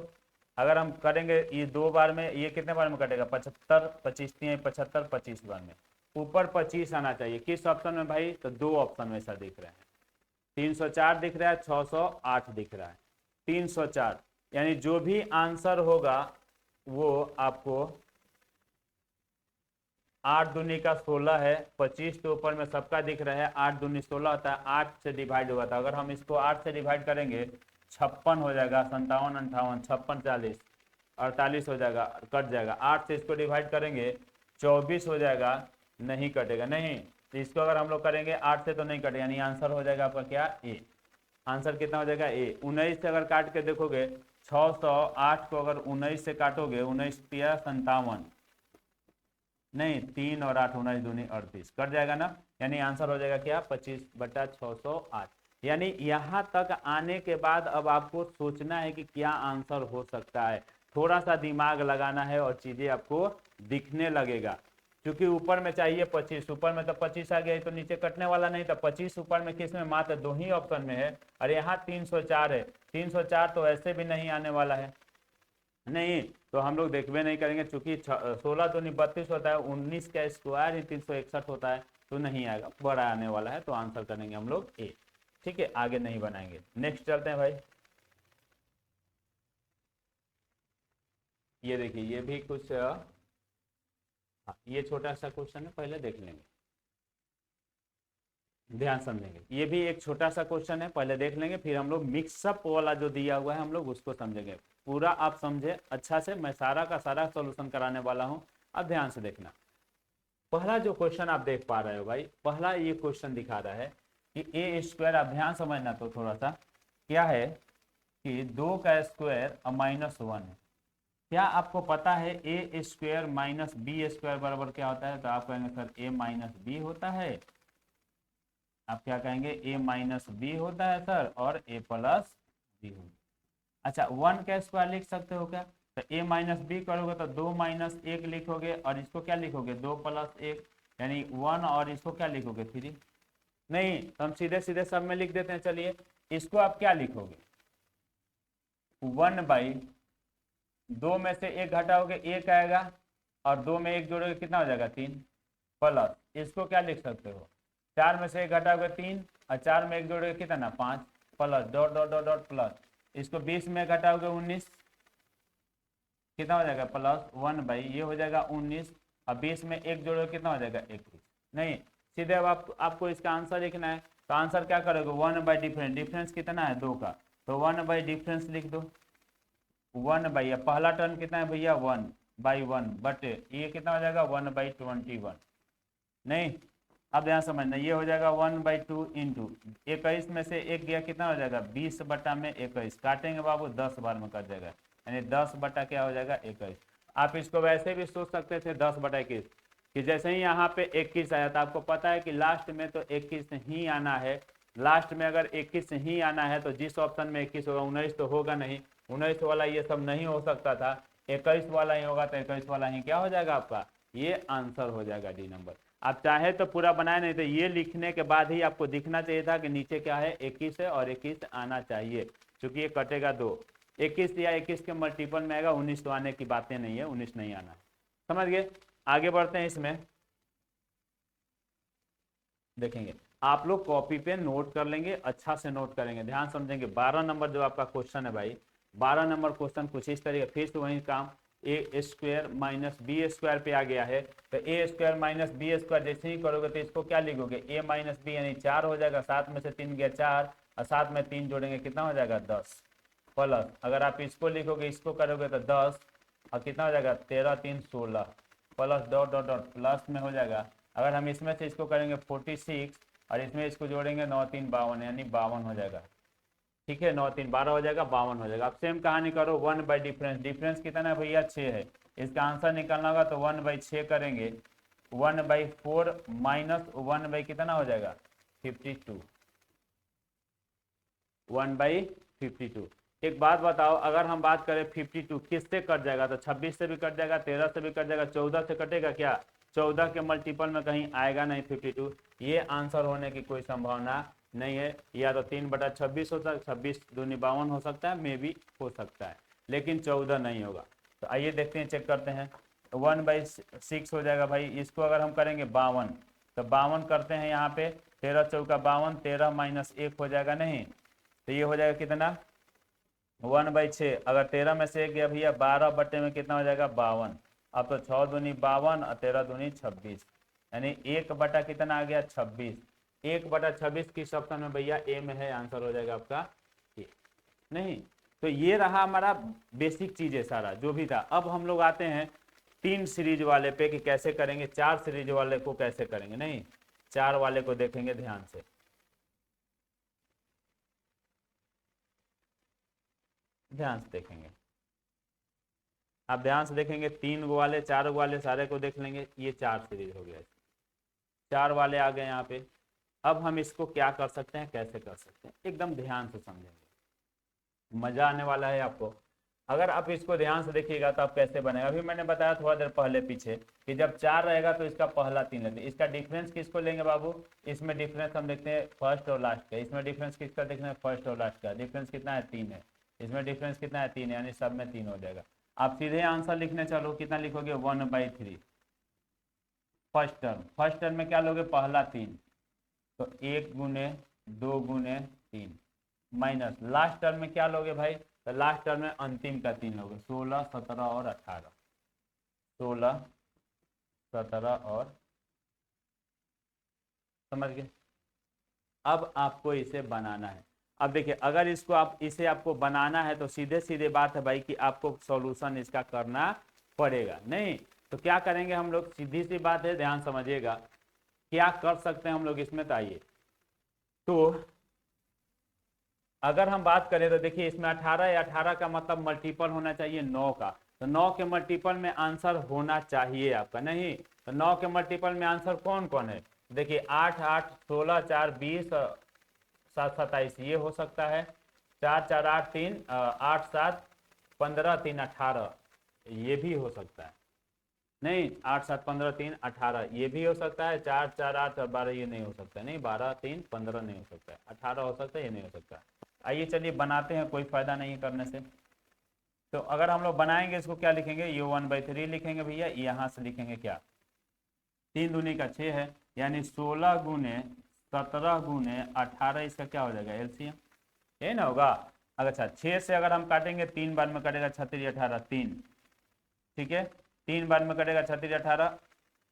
अगर हम करेंगे ये दो बार में, ये कितने बार में कटेगा 75, 25 75, 25 बार में, ऊपर 25 आना चाहिए, किस ऑप्शन में भाई, तो दो ऑप्शन में ऐसा दिख रहा है, 304 दिख रहा है, 608 दिख रहा है, 304 यानी जो भी आंसर होगा वो आपको 8 दूनी का 16 है, 25 तो ऊपर में सबका दिख रहा है, 8 दूनी 16 होता है, 8 से डिवाइड हुआ था, अगर हम इसको 8 से डिवाइड करेंगे 56 हो जाएगा, 57 58 56 40 48 हो जाएगा, कट जाएगा, 8 से इसको डिवाइड करेंगे 24 हो जाएगा, नहीं कटेगा, नहीं तो इसको अगर हम लोग करेंगे 8 से तो नहीं कटेगा, यानी आंसर हो जाएगा आपका क्या ए, आंसर कितना हो जाएगा ए। 19 से अगर काट के देखोगे 608 को अगर 19 से काटोगे, 19 तिया 57, नहीं 3 और 8 19 दूनी 38 कट जाएगा ना, यानी आंसर हो जाएगा क्या 25/608। यानी यहाँ तक आने के बाद अब आपको सोचना है कि क्या आंसर हो सकता है, थोड़ा सा दिमाग लगाना है और चीजें आपको दिखने लगेगा, क्योंकि ऊपर में चाहिए 25, ऊपर में तो 25 आ गया तो नीचे कटने वाला नहीं था, 25 ऊपर में किस में मात्र दो ही ऑप्शन में है, और यहाँ 304 है, 304 तो ऐसे भी नहीं आने वाला है, नहीं तो हम लोग देखबे नहीं करेंगे, चूंकि 16 दूनी 32 होता है, 19 का स्क्वायर ही 361 होता है, तो नहीं आएगा, बड़ा आने वाला है, तो आंसर करेंगे हम लोग ए, ठीक है आगे नहीं बनाएंगे। नेक्स्ट चलते हैं भाई, ये देखिए ये भी कुछ ये छोटा सा क्वेश्चन है, पहले देख लेंगे, ध्यान समझेंगे, ये भी एक छोटा सा क्वेश्चन है, पहले देख लेंगे, फिर हम लोग मिक्सअप वाला जो दिया हुआ है हम लोग उसको समझेंगे, पूरा आप समझे अच्छा से, मैं सारा का सारा सॉल्यूशन कराने वाला हूं, अब ध्यान से देखना। पहला जो क्वेश्चन आप देख पा रहे हो भाई, पहला ये क्वेश्चन दिखा रहा है कि ए स्क्वायर, आप ध्यान समझना तो थोड़ा सा, क्या है कि 2 का स्क्वायर और -1 है, क्या आपको पता है ए स्क्वायर माइनस बी स्क्वायर बराबर क्या होता है, तो आप कहेंगे सर ए माइनस बी होता है, आप क्या कहेंगे ए माइनस बी होता है सर, और ए प्लस बी होता है। अच्छा 1 का स्क्वायर लिख सकते हो क्या, तो ए माइनस बी करोगे तो 2 - 1 लिखोगे, और इसको क्या लिखोगे 2 + 1 यानी 1, और इसको क्या लिखोगे 3, नहीं तो हम सीधे सीधे सब में लिख देते हैं, चलिए इसको आप क्या लिखोगे 1/2 में से 1 घटाओगे 1 आएगा, और 2 में 1 जोड़ोगे कितना हो जाएगा 3, प्लस इसको क्या लिख सकते हो 4 में से 1 घटाओगे 3, और 4 में 1 जोड़ोगे कितना 5, plus dot dot dot dot plus, इसको 20 में घटाओगे 19 कितना हो जाएगा प्लस 1/, ये हो जाएगा 19, और 20 में 1 जोड़ोगे कितना हो जाएगा 21, नहीं सीधे अब आपको इसका आंसर लिखना है, तो आंसर क्या करोगे 1/, डिफरेंस, डिफरेंस कितना है 2 का, तो 1/, डिफरेंस लिख दो, 1/, पहला टर्म कितना है भैया 1/1 बटे ये कितना हो जाएगा 1/21, नहीं अब यहाँ समझना, ये हो जाएगा 1/2 इंटू 21 में से 1 गया कितना हो जाएगा 20/21, काटेंगे बाबू 10 बार में कट जाएगा, यानी 10 बटा क्या हो जाएगा 21। आप इसको वैसे भी सोच सकते थे 10/21 कि जैसे ही यहाँ पे 21 आया, तो आपको पता है कि लास्ट में तो 21 ही आना है, लास्ट में अगर 21 ही आना है तो जिस ऑप्शन में 21 होगा 19 तो होगा नहीं, 19 वाला ये सब नहीं हो सकता था, 21 वाला ही होगा, तो 21 वाला ही क्या हो जाएगा आपका, ये आंसर हो जाएगा डी नंबर। आप चाहे तो पूरा बनाए, नहीं तो ये लिखने के बाद ही आपको दिखना चाहिए था कि नीचे क्या है 21 है, और 21 आना चाहिए, क्योंकि ये कटेगा 2, 21 या 21 के मल्टीपल में आएगा, 19 तो आने की बातें नहीं है, 19 नहीं आना है, समझ गए। आगे बढ़ते हैं, इसमें देखेंगे, आप लोग कॉपी पे नोट कर लेंगे, अच्छा से नोट करेंगे, ध्यान समझेंगे। 12 नंबर जो आपका क्वेश्चन है भाई, 12 नंबर क्वेश्चन कुछ इस तरीके, फिर से वही काम, ए स्क्वायर माइनस बी स्क्वायर पे आ गया है। तो ए स्क्वायर माइनस बी स्क्वायर जैसे ही करोगे तो इसको क्या लिखोगे, ए माइनस बी यानी 4 हो जाएगा, 7 में से 3 गया 4 और 7 में 3 जोड़ेंगे कितना हो जाएगा 10, प्लस अगर आप इसको लिखोगे इसको करोगे तो 10 और कितना हो जाएगा 13 3 16 plus dot dot dot plus में हो जाएगा। अगर हम इसमें से इसको करेंगे 46 और इसमें इसको जोड़ेंगे 9 3 52 यानी 52 हो जाएगा। ठीक है, 9 3 12 हो जाएगा, 52 हो जाएगा। अब सेम कहानी करो 1 बाई डिफरेंस, डिफरेंस कितना है भैया 6 है, इसका आंसर निकालना होगा तो 1 बाई 6 करेंगे, 1 बाई 4 माइनस 1 बाई कितना हो जाएगा 52, 1 बाई 52। एक बात बताओ, अगर हम बात करें 52 किससे कट जाएगा, तो 26 से भी कट जाएगा, 13 से भी कट जाएगा, 14 से कटेगा क्या, 14 के मल्टीपल में कहीं आएगा नहीं 52। ये आंसर होने की कोई संभावना नहीं है, या तो 3/26 हो सकता है, 26 दूनी 52 हो सकता है, मे भी हो सकता है, लेकिन 14 नहीं होगा। तो आइए देखते हैं, चेक करते हैं। 1 बाई 6 हो जाएगा भाई, इसको अगर हम करेंगे 52 तो 52 करते हैं यहाँ पे, 13 चौका 52, 13 माइनस 1 हो जाएगा नहीं, तो ये हो जाएगा कितना 1 बाई 6, अगर 13 में से 1 गया भैया 12 बट्टे में कितना हो जाएगा 52, अब तो 6 दूनी 52 और 13 दूनी 26, यानी 1 बटा कितना आ गया 26, 1/26 किस ऑप्शन में भैया, ए में है, आंसर हो जाएगा आपका ए। नहीं, तो ये रहा हमारा बेसिक चीज है सारा जो भी था। अब हम लोग आते हैं 3 सीरीज वाले पे कि कैसे करेंगे, 4 सीरीज वाले को कैसे करेंगे, नहीं 4 वाले को देखेंगे ध्यान से। ध्यान से देखेंगे, आप ध्यान से देखेंगे, 3 वाले 4 वाले सारे को देख लेंगे, ये 4 सीरीज हो गया, 4 वाले आ गए यहाँ पे। अब हम इसको क्या कर सकते हैं, कैसे कर सकते हैं, एकदम ध्यान से समझेंगे, मजा आने वाला है आपको। अगर आप इसको ध्यान से देखिएगा तो आप कैसे बनेगा, अभी मैंने बताया थोड़ा देर पहले पीछे कि जब 4 रहेगा तो इसका पहला 3 लेते हैं, इसका डिफरेंस किसको लेंगे बाबू, इसमें डिफरेंस हम देखते हैं फर्स्ट और लास्ट का, इसमें डिफरेंस किसका देखना है फर्स्ट और लास्ट का, डिफरेंस कितना है 3 है, इसमें डिफरेंस कितना है 3 है, यानी सब में 3 हो जाएगा। आप सीधे आंसर लिखने चलो, कितना लिखोगे 1/3 फर्स्ट टर्म में क्या लोगे पहला 3, तो 1 गुने 2 गुने 3 माइनस लास्ट टर्म में क्या लोगे भाई, तो लास्ट टर्म में अंतिम का 3 लोगे, 16 17 और 18, 16 17 और, समझ गए। अब आपको इसे बनाना है। अब देखिए, अगर इसको आप इसे आपको बनाना है तो सीधे सीधे बात है भाई कि आपको सॉल्यूशन इसका करना पड़ेगा। नहीं तो क्या करेंगे हम लोग, सीधी सी बात है, ध्यान समझिएगा क्या कर सकते हैं हम लोग इसमें। तो आइए, तो अगर हम बात करें तो देखिए इसमें 18 है, 18 का मतलब मल्टीपल होना चाहिए 9 का, तो 9 के मल्टीपल में आंसर होना चाहिए आपका, नहीं तो 9 के मल्टीपल में आंसर कौन कौन है, देखिए 8 8 16 4 20 7 27 ये हो सकता है, 4 4 8 3 8 7 15 3 18 ये भी हो सकता है, नहीं 8 7 15 3 18 ये भी हो सकता है, 4 4 8 और 12 ये नहीं हो सकता, नहीं 12 3 15 नहीं हो सकता है, 18 हो सकता है, ये नहीं हो सकता। आइए चलिए बनाते हैं, कोई फायदा नहीं है करने से। तो अगर हम लोग बनाएंगे इसको क्या लिखेंगे, ये 1/3 लिखेंगे भैया, यहाँ से लिखेंगे क्या 3 दूनी का 6 है, यानी 16 गुने 17 गुने 18, इसका क्या हो जाएगा एलसीएम, यही ना होगा। अगर अच्छा 6 से अगर हम काटेंगे 3 बार में कटेगा 36 18 3, ठीक है 3 बार में कटेगा 36 18,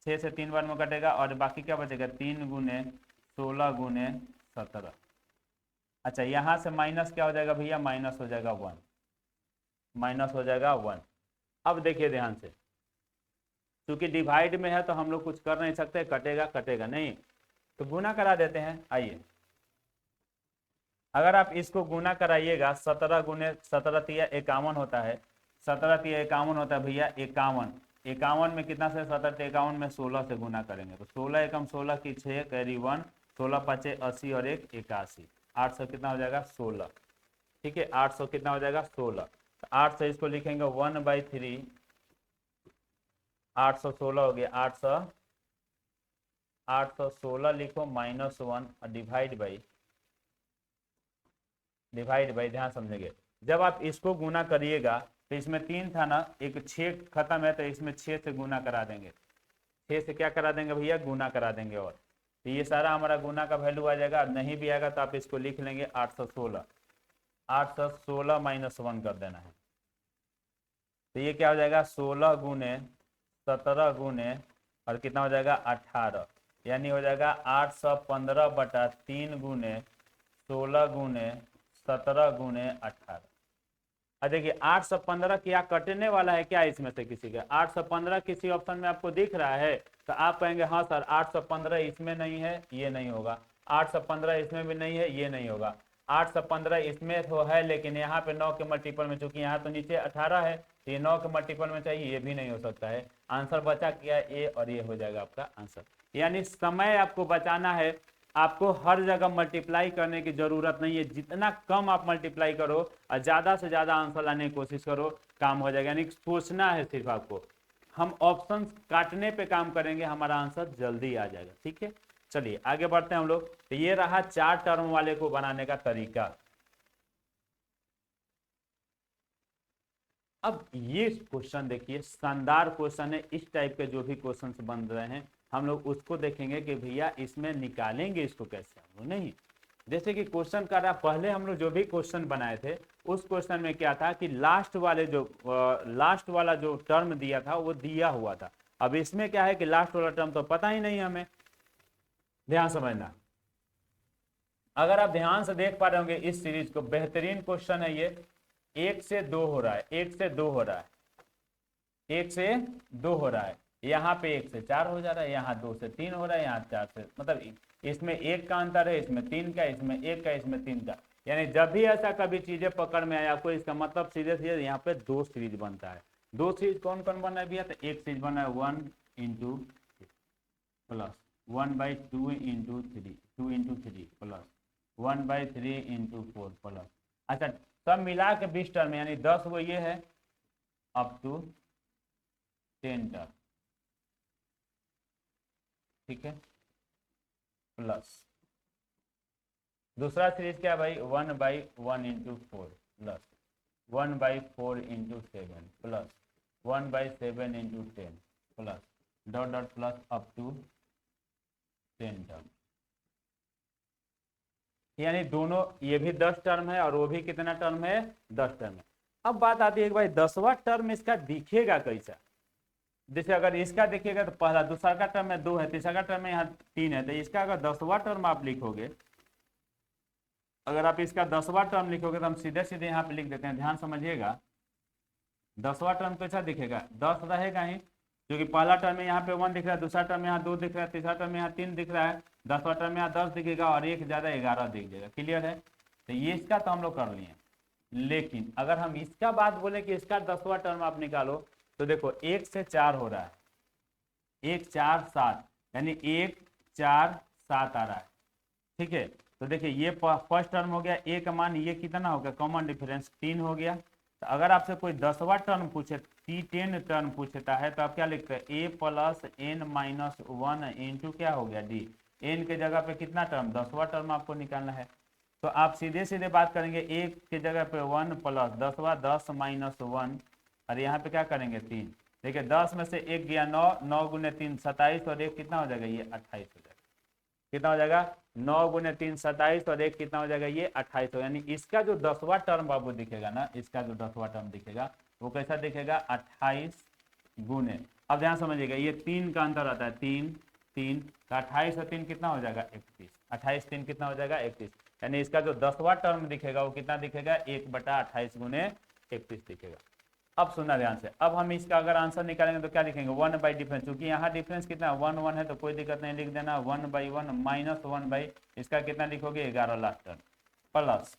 6 से 3 बार में कटेगा और बाकी क्या बचेगा 3 गुने 16 गुने 17। अच्छा यहाँ से माइनस क्या हो जाएगा भैया, माइनस हो जाएगा 1, माइनस हो जाएगा 1। अब देखिए ध्यान से, क्योंकि डिवाइड में है तो हम लोग कुछ कर नहीं सकते, कटेगा कटेगा नहीं, तो गुना करा देते हैं। आइए अगर आप इसको गुना कराइएगा, 17 गुने 17 तिया 51 होता है, 17 तिया 51 होता है भैया 51, 51 में कितना से 17 51 में 16 से गुना करेंगे, तो 16 एकम 16 की 6 कैरी 1, 16 5 80 और 1 81, 800 कितना हो जाएगा 16, ठीक है 800 कितना हो जाएगा 16, तो 800 इसको लिखेंगे 1/3, 816 हो गया, 816 लिखो -1 और डिवाइड बाई ध्यान समझेंगे। जब आप इसको गुना करिएगा तो इसमें 3 था ना, एक 6 खत्म है तो इसमें 6 से गुना करा देंगे, 6 से क्या करा देंगे भैया गुना करा देंगे, और तो ये सारा हमारा गुना का वैल्यू आ जाएगा। नहीं भी आएगा तो आप इसको लिख लेंगे 816, 816 -1 कर देना है, तो ये क्या हो जाएगा 16 गुने 17 गुने और कितना हो जाएगा 18, यानी हो जाएगा 815/3 गुने 16 गुने 17 गुने 18। अब देखिए 815 क्या कटने वाला है क्या इसमें से किसी का? 815 किसी ऑप्शन में आपको दिख रहा है तो आप कहेंगे हाँ सर 815 इसमें नहीं है, ये नहीं होगा। 815 इसमें भी नहीं है, ये नहीं होगा। 815 इसमें तो है लेकिन यहाँ पे 9 के मल्टीपल में, चूंकि यहाँ तो नीचे 18 है तो ये 9 के मल्टीपल में चाहिए, ये भी नहीं हो सकता है। आंसर बचा क्या? ए, और ये हो जाएगा आपका आंसर। यानी समय आपको बचाना है, आपको हर जगह मल्टीप्लाई करने की जरूरत नहीं है। जितना कम आप मल्टीप्लाई करो और ज्यादा से ज्यादा आंसर लाने की कोशिश करो, काम हो जाएगा। यानी सोचना है सिर्फ आपको, हम ऑप्शन काटने पे काम करेंगे, हमारा आंसर जल्दी आ जाएगा। ठीक है, चलिए आगे बढ़ते हैं हम लोग। तो ये रहा 4 टर्म वाले को बनाने का तरीका। अब ये क्वेश्चन देखिए, शानदार क्वेश्चन है। इस टाइप के जो भी क्वेश्चन बन रहे हैं हम लोग उसको देखेंगे कि भैया इसमें निकालेंगे इसको कैसे हम लोग। नहीं, जैसे कि क्वेश्चन कर रहा, पहले हम लोग जो भी क्वेश्चन बनाए थे उस क्वेश्चन में क्या था कि लास्ट वाला जो टर्म दिया था वो दिया हुआ था। अब इसमें क्या है कि लास्ट वाला टर्म तो पता ही नहीं हमें। ध्यान समझना, अगर आप ध्यान से देख पा रहे होंगे इस सीरीज को, बेहतरीन क्वेश्चन है ये। 1 से 2 हो रहा है, 1 से 2 हो रहा है, 1 से 2 हो रहा है, यहाँ पे 1 से 4 हो जा रहा है, यहाँ 2 से 3 हो रहा है, यहाँ 4 से, मतलब इसमें 1 का अंतर है, इसमें 3 का, इसमें 1 का, इसमें 3 का। यानी जब भी ऐसा कभी चीजें पकड़ में आए आपको, इसका मतलब सीधे सीधे यहाँ पे 2 सीरीज बनता है। 2 सीरीज कौन कौन बना है भैया? तो एक सीरीज बना है 1 into plus 1/2 into 3, 2 into 3 plus 1/3 into 4 plus, अच्छा सब मिला के 20 टर्म, यानी 10 वो ये है अप टू 10 टर्म। ठीक है, प्लस दूसरा सीरीज क्या भाई? 1/1 into 4 plus 1/4 into 7 plus 1/7 into 10 plus dot dot plus up to 10 term. यानी दोनों, ये भी 10 टर्म है और वो भी कितना टर्म है? 10 टर्म है। अब बात आती है कि भाई 10वां टर्म इसका दिखेगा कैसा? जैसे अगर इसका देखिएगा तो पहला, दूसरा का टर्म में 2 है, तीसरा का टर्म में यहाँ 3 है, तो इसका अगर 10वां टर्म आप लिखोगे, अगर आप इसका 10वां टर्म लिखोगे तो हम सीधे सीधे यहाँ पे लिख देते हैं। ध्यान समझिएगा, 10वां टर्म कैसा दिखेगा? 10 रहेगा ही, क्योंकि पहला टर्म में यहाँ पे 1 दिख रहा है, दूसरा टर्म में यहाँ 2 दिख रहा है, तीसरा टर्म में यहाँ 3 दिख रहा है, 10वां टर्म में यहाँ 10 दिखेगा और एक ज्यादा 11 दिख जाएगा। क्लियर है? तो ये इसका तो हम लोग कर लिए। लेकिन अगर हम इसका बात बोले कि इसका 10वां टर्म आप निकालो, तो देखो 1 से 4 हो रहा है, 1 4 7, यानी 1 4 7 आ रहा है। ठीक है, तो देखिए ये फर्स्ट टर्म हो गया, ए का मान ये कितना हो गया? कॉमन डिफरेंस 3 हो गया। तो अगर आपसे कोई 10वां टर्म पूछे, T10 टर्म पूछता है, तो आप क्या लिखते हैं? a plus n minus 1 into क्या हो गया? d। n के जगह पे कितना टर्म? 10वां टर्म आपको निकालना है। तो आप सीधे सीधे बात करेंगे, 1 के जगह पे 1 प्लस 10वां 10 माइनस 1, और यहाँ पे क्या करेंगे? 3। देखिए 10 में से 1 गया 9, 9 गुने 3 27, और 1 कितना हो जाएगा? ये 28 हो जाएगा। कितना हो जाएगा? 9 गुने 3 27, और 1 कितना हो जाएगा? ये 28 हो। यानी इसका जो 10वां टर्म बाबू दिखेगा ना, इसका जो 10वां टर्म दिखेगा वो कैसा दिखेगा? 28 गुने, अब ध्यान समझिएगा, ये 3 का अंतर आता है, 3 3 का 28 और 3 कितना हो जाएगा? 31। 28 3 कितना हो जाएगा? 31। यानी इसका जो 10वां टर्म दिखेगा वो कितना दिखेगा? 1/28 गुने 31 दिखेगा। अब सुनना ध्यान से, अब हम इसका अगर आंसर निकालेंगे तो क्या लिखेंगे? 1 बाई डिफरेंस, क्योंकि यहाँ डिफरेंस कितना 1 1 है तो कोई दिक्कत नहीं, लिख देना 1/1 माइनस 1 बाई, इसका कितना लिखोगे? 11 लास्ट टर्म, प्लस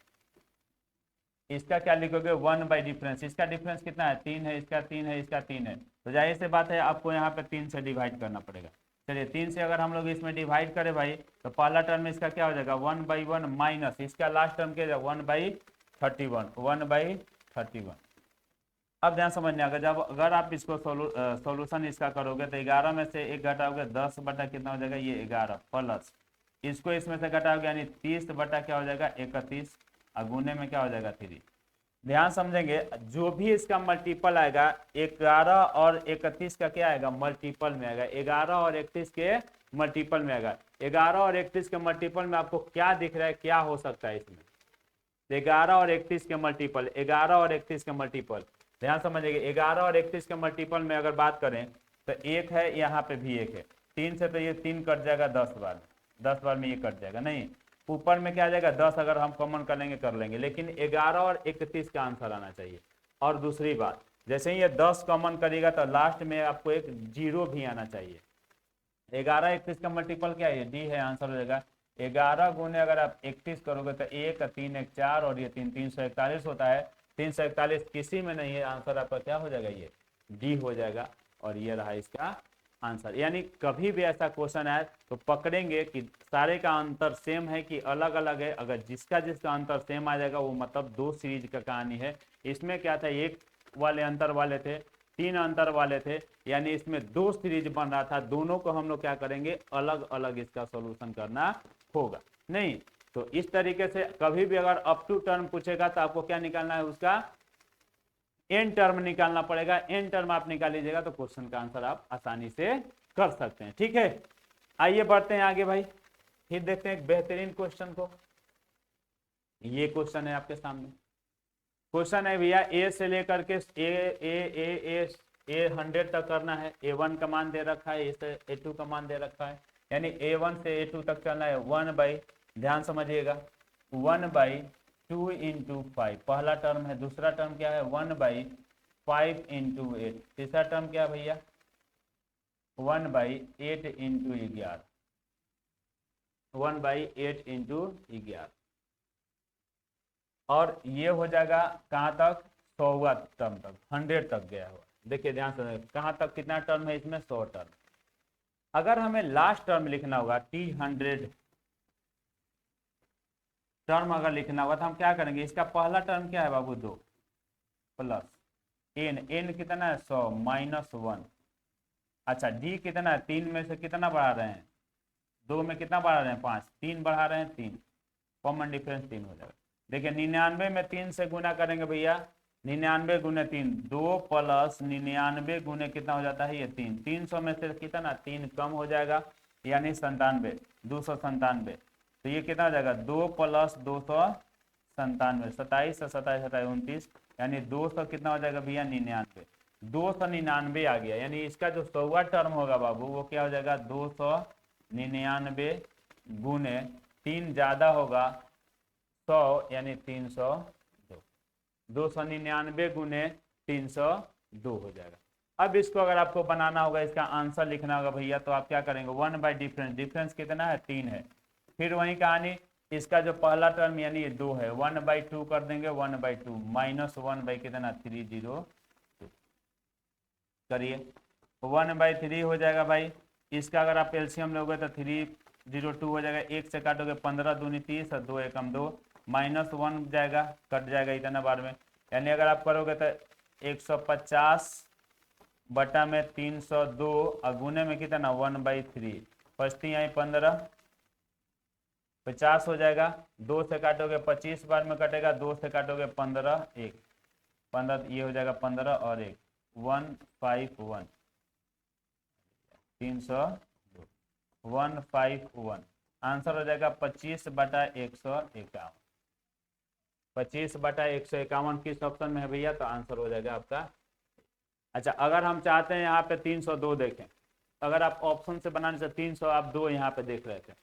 इसका क्या लिखोगे? 1 बाई डिफरेंस, इसका डिफरेंस कितना है? 3 है, इसका 3 है, इसका 3 है, तो जाहिर सी बात है आपको यहाँ पे 3 से डिवाइड करना पड़ेगा। चलिए 3 से अगर हम लोग इसमें डिवाइड करें भाई, तो पहला टर्म में इसका क्या हो जाएगा? 1/1 माइनस इसका लास्ट टर्म क्या? 1/31, 1/31। अब ध्यान समझने, अगर आप इसको सॉल्यूशन इसका करोगे तो 11 में से 1 घटाओगे 10 बटा कितना हो जाएगा? ये 11, प्लस इसको इसमें से घटाओगे यानी 30 बटा क्या हो जाएगा? 31, और गुने में क्या हो जाएगा? 3। ध्यान समझेंगे, जो भी इसका मल्टीपल आएगा 11 और 31 का क्या आएगा? मल्टीपल में आएगा। 11 और 31 के मल्टीपल में आएगा। 11 और 31 के मल्टीपल में आपको क्या दिख रहा है? क्या हो सकता है इसमें? 11 और 31 के मल्टीपल, 11 और 31 के मल्टीपल, ध्यान समझिएगा, 11 और 31 के मल्टीपल में अगर बात करें तो एक है, यहाँ पे भी एक है, 3 से तो ये 3 कट जाएगा 10 बार में, 10 बार में ये कट जाएगा, नहीं ऊपर में क्या आ जाएगा 10, अगर हम कॉमन कर लेंगे कर लेंगे, लेकिन 11 और 31 का आंसर आना चाहिए। और दूसरी बात, जैसे ही ये 10 कॉमन करेगा तो लास्ट में आपको एक 0 भी आना चाहिए। 11 31 का मल्टीपल क्या है, डी है, आंसर हो जाएगा 11 गुने अगर आप 31 करोगे तो 1 3 1 4 और ये 3 341 होता है, 341 किसी में नहीं है, आंसर आपका क्या हो जाएगा, ये डी हो जाएगा। और ये रहा इसका आंसर। यानी कभी भी ऐसा क्वेश्चन आए तो पकड़ेंगे कि सारे का अंतर सेम है कि अलग अलग है, अगर जिसका जिसका अंतर सेम आ जाएगा वो मतलब 2 सीरीज का कहानी है। इसमें क्या था, एक वाले अंतर वाले थे, 3 अंतर वाले थे, यानी इसमें 2 सीरीज बन रहा था, दोनों को हम लोग क्या करेंगे, अलग अलग इसका सॉल्यूशन करना होगा। नहीं तो इस तरीके से कभी भी अगर अप टू टर्म पूछेगा तो आपको क्या निकालना है, उसका एन टर्म निकालना पड़ेगा। एन टर्म आप निकाल लीजिएगा तो क्वेश्चन का आंसर आप आसानी से कर सकते हैं। ठीक है, आइए बढ़ते हैं आगे भाई, फिर देखते हैं एक बेहतरीन क्वेश्चन को। ये क्वेश्चन है आपके सामने, क्वेश्चन है भैया ए से लेकर के ए 100 तक करना है। A1 का मान दे रखा है, ए से A2 का मान दे रखा है, यानी A1 से A2 तक चलना है। 1 बाई, ध्यान समझिएगा, 1/2 इंटू 5 पहला टर्म है। दूसरा टर्म क्या है, 1/5 इंटू 8। तीसरा टर्म क्या है भैया, 1/8 इंटू 11, 1/8 इंटू 11। और ये हो जाएगा कहाँ तक, 100वां टर्म तक, 100 तक गया हुआ। देखिए ध्यान से, कहाँ तक कितना टर्म है इसमें, 100 टर्म। अगर हमें लास्ट टर्म लिखना होगा, T100 टर्म अगर लिखना होगा तो हम क्या करेंगे, इसका पहला टर्म क्या है बाबू, 2 प्लस n कितना है, 100 माइनस 1। अच्छा डी कितना है, 3 में से कितना बढ़ा रहे हैं, 2 में कितना बढ़ा रहे हैं, 5, 3 बढ़ा रहे हैं 3, कॉमन डिफरेंस 3 हो जाएगा। देखिए 99 में 3 से गुना करेंगे भैया, 99 गुने 3, 2 प्लस 99 गुने कितना हो जाता है, ये 3, 300 में से कितना 3 कम हो जाएगा, यानी 97, 297। तो ये कितना हो जाएगा, 2 प्लस 297, 27 से 27 27 29, यानी 200 कितना हो जाएगा भैया, 99, 299 आ गया। यानी इसका जो 100वां टर्म होगा बाबू वो क्या हो जाएगा, 299 गुने 3 ज्यादा होगा 100, यानी 302, 299 गुने 302 हो जाएगा। अब इसको अगर आपको बनाना होगा, इसका आंसर लिखना होगा भैया, तो आप क्या करेंगे, 1 बाई डिफरेंस, डिफरेंस कितना है, 3 है। फिर वही कहानी, इसका जो पहला टर्म यानी ये 2 है, 1/2 कर देंगे, 1/2 माइनस 1 बाई कितना, 302 करिए, 1/3 हो जाएगा भाई। इसका अगर आप एलसीएम लोगे तो 302 हो जाएगा, 1 से काटोगे 15 दूनी 30 और 2 एकम 2, माइनस 1 जाएगा, कट जाएगा इतना बार में, यानी अगर आप करोगे तो 150 बटा में 302 और गुने में कितना 1/3, पचती आई 15, 50 हो जाएगा। 2 से काटोगे 25 बार में कटेगा, 2 से काटोगे 15, 1 15, ये हो जाएगा 15 और 1 151, 302, 151, आंसर हो जाएगा 25 बटा 151। 25 बटा 151 किस ऑप्शन में है भैया, तो आंसर हो जाएगा आपका। अच्छा अगर हम चाहते हैं यहाँ पे 302 देखें, अगर आप ऑप्शन से बनाने से 300 आप 2 यहाँ पे देख रहे थे,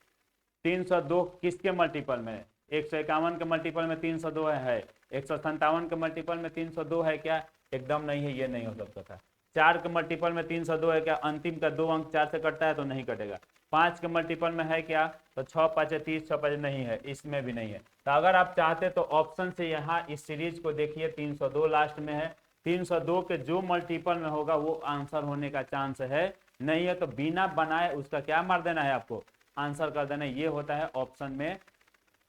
302 किसके मल्टीपल में है, 151 के मल्टीपल में 302 है, 157 के मल्टीपल में 302 है क्या, एकदम नहीं है, ये नहीं हो सकता था। 4 के मल्टीपल में 302 है क्या, अंतिम का 2 अंक 4 से कटता है तो नहीं कटेगा। 5 के मल्टीपल में है क्या, तो 6 5 30, 6 5 नहीं है, इसमें भी नहीं है। तो अगर आप चाहते तो ऑप्शन से यहाँ इस सीरीज को देखिए, 302 लास्ट में है, 302 के जो मल्टीपल में होगा वो आंसर होने का चांस है, नहीं है तो बिना बनाए उसका क्या मार देना है, आपको आंसर कर देना। ये होता है ऑप्शन में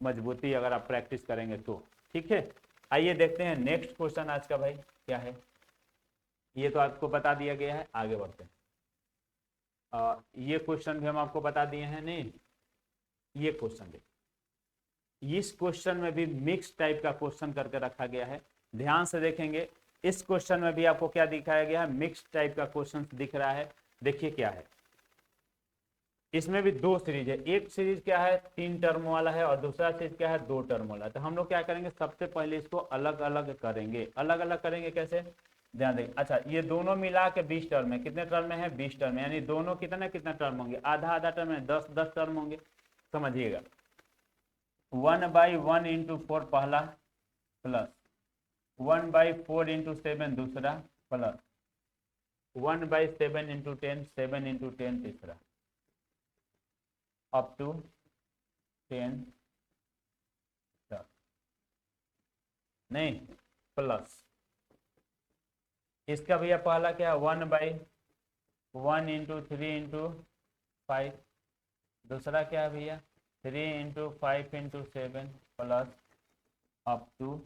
मजबूती, अगर आप प्रैक्टिस करेंगे तो। ठीक है, आइए देखते हैं नेक्स्ट क्वेश्चन आज का भाई क्या है। ये तो आपको बता दिया गया है, आगे बढ़ते हैं। ये क्वेश्चन भी हम आपको बता दिए हैं, नहीं ये क्वेश्चन देखिए, इस क्वेश्चन में भी मिक्स टाइप का क्वेश्चन करके रखा गया है। ध्यान से देखेंगे, इस क्वेश्चन में भी आपको क्या दिखाया गया है, मिक्स टाइप का क्वेश्चन दिख रहा है। देखिए क्या है, इसमें भी 2 सीरीज है, एक सीरीज क्या है 3 टर्म वाला है और दूसरा सीरीज क्या है 2 टर्म वाला है। तो हम लोग क्या करेंगे, सबसे पहले इसको अलग अलग करेंगे। अलग अलग करेंगे कैसे, ध्यान देखिए। अच्छा, ये दोनों मिला के 20 टर्म है, कितने टर्म में है 20 टर्म में, यानी दोनों कितने कितने टर्म होंगे, आधा आधा टर्म है, 10 टर्म होंगे। समझिएगा, 1/1 इंटू 4 पहला, प्लस 1/4 इंटू 7 दूसरा, प्लस 1/7 इंटू 10, 7 इंटू 10 तीसरा, अप टू 10 तक, नहीं प्लस इसका भैया पहला क्या, 1/1 इंटू 3 इंटू 5, दूसरा क्या है भैया 3 into 5 into 7 plus up to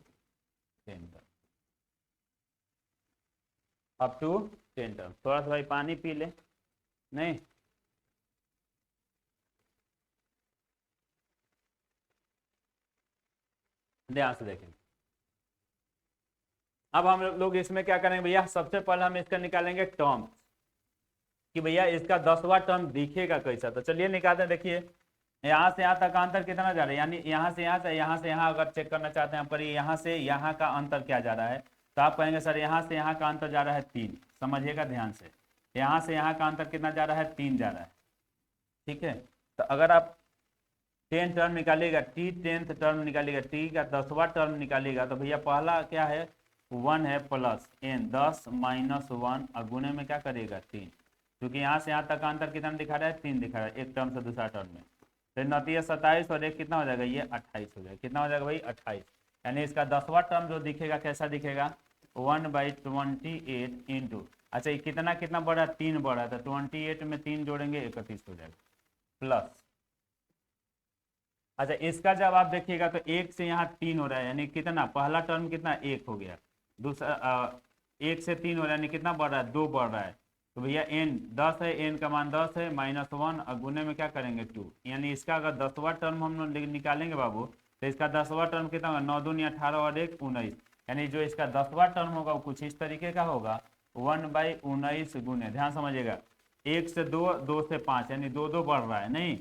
10 तक, अप टू 10 तक। थोड़ा सा भाई पानी पी ले, नहीं ध्यान से देखें। अब हम लोग इसमें क्या करेंगे भैया, सबसे पहले हम इसका निकालेंगे टर्म, कि भैया इसका 10वां टर्म दिखेगा कैसा। तो चलिए निकालते हैं। देखिए यहाँ से यहाँ तक का अंतर कितना जा रहा है, यानी यहाँ से यहाँ से यहाँ से यहाँ अगर चेक करना चाहते हैं आप करिए, यहाँ से यहाँ का अंतर क्या जा रहा है, तो आप कहेंगे सर यहाँ से यहाँ का अंतर जा रहा है 3। समझिएगा ध्यान से, यहाँ से यहाँ का अंतर कितना जा रहा है, 3 जा रहा है। ठीक है, तो अगर आप 10 टर्म निकालिएगा, टी 10th टर्म निकालिएगा, टी का 10वां टर्म निकालिएगा, तो भैया पहला क्या है 1 है, प्लस n 10 माइनस 1 और गुने में क्या करिएगा 3, क्योंकि यहाँ से यहाँ तक का अंतर कितना दिखा रहा है, 3 दिखा रहा है, एक टर्म से दूसरा टर्म में। तो 9 27 और एक कितना हो जाएगा, ये 28 हो जाएगा। कितना हो जाएगा भाई 28, यानी इसका 10वां टर्म जो दिखेगा कैसा दिखेगा, 1/28 इंटू, अच्छा ये कितना कितना बढ़ा, 3 बढ़ा, तो 28 में 3 जोड़ेंगे 31 हो जाएगा, प्लस अच्छा इसका जब आप देखिएगा तो 1 से यहाँ 3 हो रहा है, यानी कितना, पहला टर्म कितना 1 हो गया, दूसरा 1 से 3 हो रहा है, यानी कितना बढ़ रहा है, 2 बढ़ रहा है। तो भैया n 10 है, n का मान 10 है, -1 और गुने में क्या करेंगे 2, यानी इसका अगर 10वां टर्म हम लोग निकालेंगे बाबू, तो इसका 10वां टर्म कितना होगा, 9 दूनी 18 और 1 19, यानी जो इसका 10वां टर्म होगा वो कुछ इस तरीके का होगा, 1/19 गुने, ध्यान समझिएगा, 1 से 2, 2 से 5, यानी 2 2 बढ़ रहा है, नहीं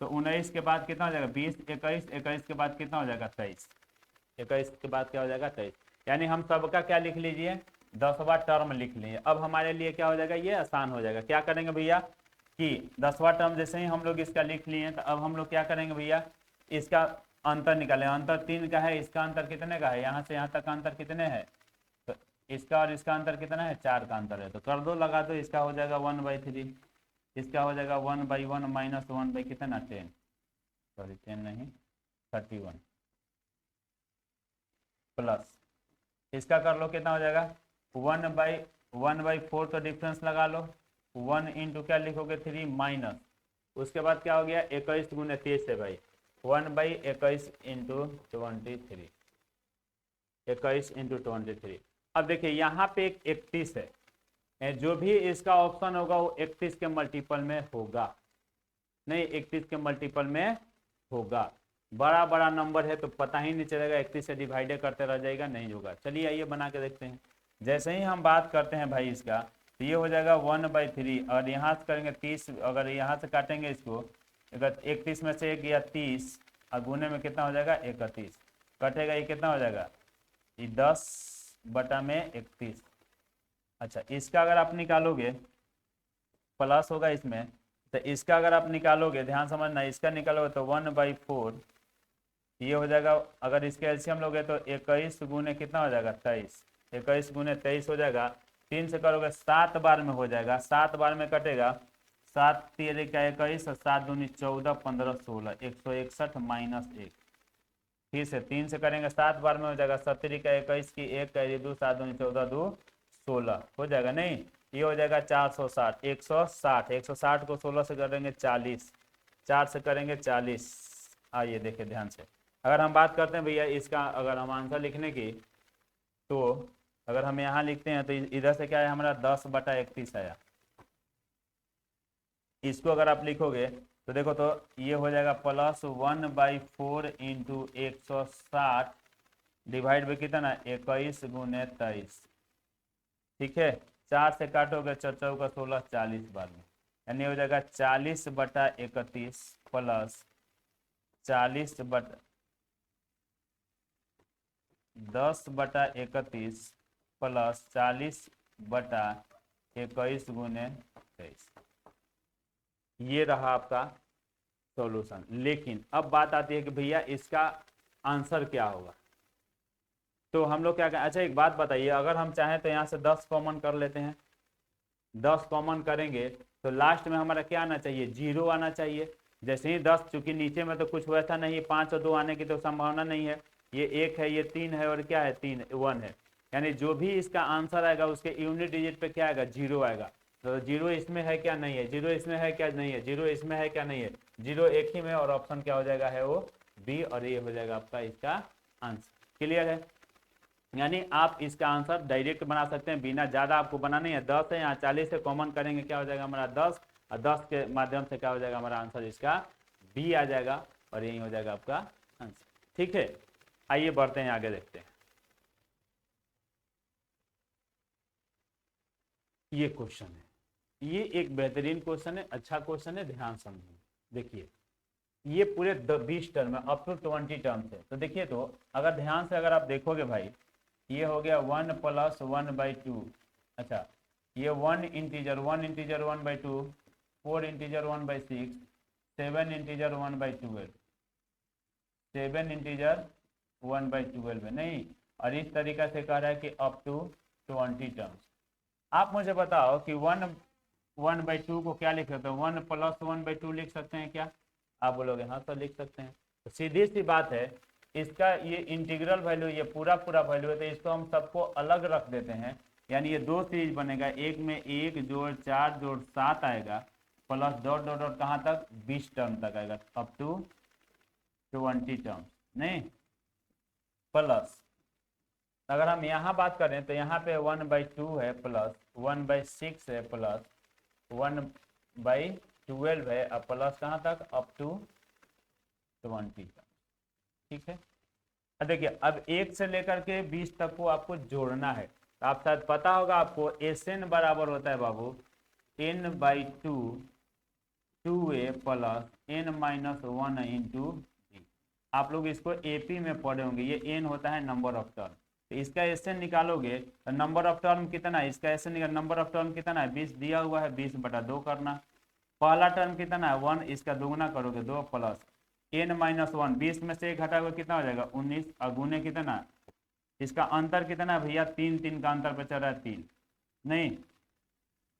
तो 19 के बाद कितना हो जाएगा 20, 21, 21 के बाद कितना हो जाएगा 23, 21 के बाद क्या हो जाएगा 23, यानी हम सबका क्या लिख लीजिए 10वां टर्म लिख लीजिए। अब हमारे लिए क्या हो जाएगा, ये आसान हो जाएगा। क्या करेंगे भैया कि 10वां टर्म जैसे ही हम लोग इसका लिख लिए, तो अब हम लोग क्या करेंगे भैया, इसका अंतर निकालें। अंतर 3 का है, इसका अंतर कितने का है, यहाँ से यहाँ तक का अंतर कितने है, तो इसका और इसका अंतर कितना है, 4 का अंतर है, तो कर दो लगा दो, इसका हो जाएगा 1/3, इसका हो जाएगा 1/1 माइनस 1 कितना 10, सॉरी 10 नहीं 31, प्लस इसका कर लो कितना हो जाएगा 1/4 तो डिफरेंस लगा लो, 1 इंटू क्या लिखोगे 3 माइनस, उसके बाद क्या हो गया 21 गुने 23 है भाई, 1/21 इंटू 23, 21 इंटू 23। अब देखिए यहाँ पे एक 31 है, जो भी इसका ऑप्शन होगा वो 31 के मल्टीपल में होगा, नहीं 31 के मल्टीपल में होगा। बड़ा बड़ा नंबर है तो पता ही नहीं चलेगा, 31 से डिवाइड करते रह जाएगा, नहीं होगा। चलिए आइए बना के देखते हैं। जैसे ही हम बात करते हैं भाई इसका, तो ये हो जाएगा 1/3, और यहाँ से करेंगे 30, अगर यहाँ से काटेंगे इसको, अगर 31 में से 1 गया 30 और गुने में कितना हो जाएगा 31, कटेगा ये कितना हो जाएगा, ये 10/31। अच्छा इसका अगर आप निकालोगे प्लस होगा इसमें, तो इसका अगर आप निकालोगे, ध्यान समझना, इसका निकालोगे तो 1/4 ये हो जाएगा। अगर इसके एलसीएम लोगे तो 21 गुने कितना हो जाएगा 23, 21 गुने 23 हो जाएगा, 3 से करोगे 7 बार में हो जाएगा, 7 बार में कटेगा, 7 3 का 21 और 7 दूनी 14 15 16, 161 माइनस 1, फिर से 3 से करेंगे 7 बार में हो जाएगा, 7 का 21 की 1 का 2, 7 दूनी 14 2 16 हो जाएगा, नहीं ये हो जाएगा 460, 160, 160 को 16 से करेंगे 40, 4 से करेंगे 40। आइए देखिए ध्यान से, अगर हम बात करते हैं भैया इसका, अगर हम आंसर लिखने की, तो अगर हम यहाँ लिखते हैं तो इधर से क्या है हमारा 10/31 आया, इसको अगर आप लिखोगे तो देखो तो ये हो जाएगा प्लस 1/4 इंटू 160 डिवाइड बाई कितना 21 गुने 23, ठीक है, 4 से काटोगे 4 का 16, 40 बार में, यानी हो जाएगा 40/31 प्लस 10/31 प्लस 40/21 गुने 23। ये रहा आपका सॉल्यूशन। लेकिन अब बात आती है कि भैया इसका आंसर क्या होगा। तो हम लोग क्या करें, अच्छा एक बात बताइए, अगर हम चाहें तो यहाँ से 10 कॉमन कर लेते हैं। 10 कॉमन करेंगे तो लास्ट में हमारा क्या आना चाहिए, 0 आना चाहिए। जैसे ही 10, चूंकि नीचे में तो कुछ वैसा नहीं है, 5 और 2 आने की तो संभावना नहीं है, ये 1 है, ये 3 है और क्या है 3 1 है, यानी जो भी इसका आंसर आएगा उसके यूनिट डिजिट पे क्या आएगा, 0 आएगा। तो 0 इसमें है क्या, नहीं है। 0 इसमें है क्या, नहीं है। 0 इसमें है क्या, नहीं है। 0 एक ही में, और ऑप्शन क्या हो जाएगा, है वो बी, और ये हो जाएगा आपका इसका आंसर। क्लियर है। यानी आप इसका आंसर डायरेक्ट बना सकते हैं, बिना ज़्यादा आपको बनाना है। 10 है, यहाँ 40 से कॉमन करेंगे क्या हो जाएगा हमारा 10, और 10 के माध्यम से क्या हो जाएगा हमारा आंसर इसका बी आ जाएगा, और यही हो जाएगा आपका आंसर। ठीक है, आइए बढ़ते हैं आगे, देखते हैं। ये क्वेश्चन है, ये एक बेहतरीन क्वेश्चन है, अच्छा क्वेश्चन है, ध्यान समझिए। देखिए ये पूरे 20 टर्म है, अप टू 20 टर्म्स है। तो देखिए, तो अगर ध्यान से अगर आप देखोगे भाई, ये हो गया 1 + 1/2। अच्छा, ये 1 इंटीजर 1/2, 4 इंटीजर 1/6, 7 इंटीजर 1/12, 7 इंटीजर 1/12 है, नहीं। और इस तरीका से कह रहा है कि अप टू 20 टर्म्स। आप मुझे बताओ कि 1/2 को क्या लिख सकते हैं, 1 + 1/2 लिख सकते हैं क्या? आप बोलोगे हाँ सर लिख सकते हैं। तो सीधी सी बात है, इसका ये इंटीग्रल वैल्यू, ये पूरा वैल्यू है, तो इसको हम सबको अलग रख देते हैं। यानी ये 2 सीरीज बनेगा, एक में 1 जोड़ 4 जोड़ 7 आएगा, प्लस डॉट डॉट डॉट कहाँ तक, 20 टर्म तक आएगा, अप टू 20 टर्म, नहीं। प्लस अगर हम यहाँ बात करें तो यहाँ पे 1/2 है, प्लस 1/6 है, प्लस 1/12 है, अब प्लस कहाँ तक, अप टू 20 तक। ठीक है। अब देखिए, अब 1 से लेकर के 20 तक को आपको जोड़ना है। तो आप शायद पता होगा आपको, SN बराबर होता है बाबू n/2 2a plus n-1 into b। आप लोग इसको AP में पढ़े होंगे, ये n होता है नंबर ऑफ टर्म। तो इसका SN निकालोगे तो नंबर ऑफ टर्म कितना है, इसका SN निकाल, नंबर ऑफ टर्म कितना है, 20 दिया हुआ है, 20/2 करना। पहला टर्म कितना है 1, इसका दोगुना करोगे 2 प्लस n-1, 20 में से 1 घटाओगे कितना हो जाएगा 19, और गुने कितना, इसका अंतर कितना है भैया 3, 3 का अंतर पे चल रहा है 3, नहीं।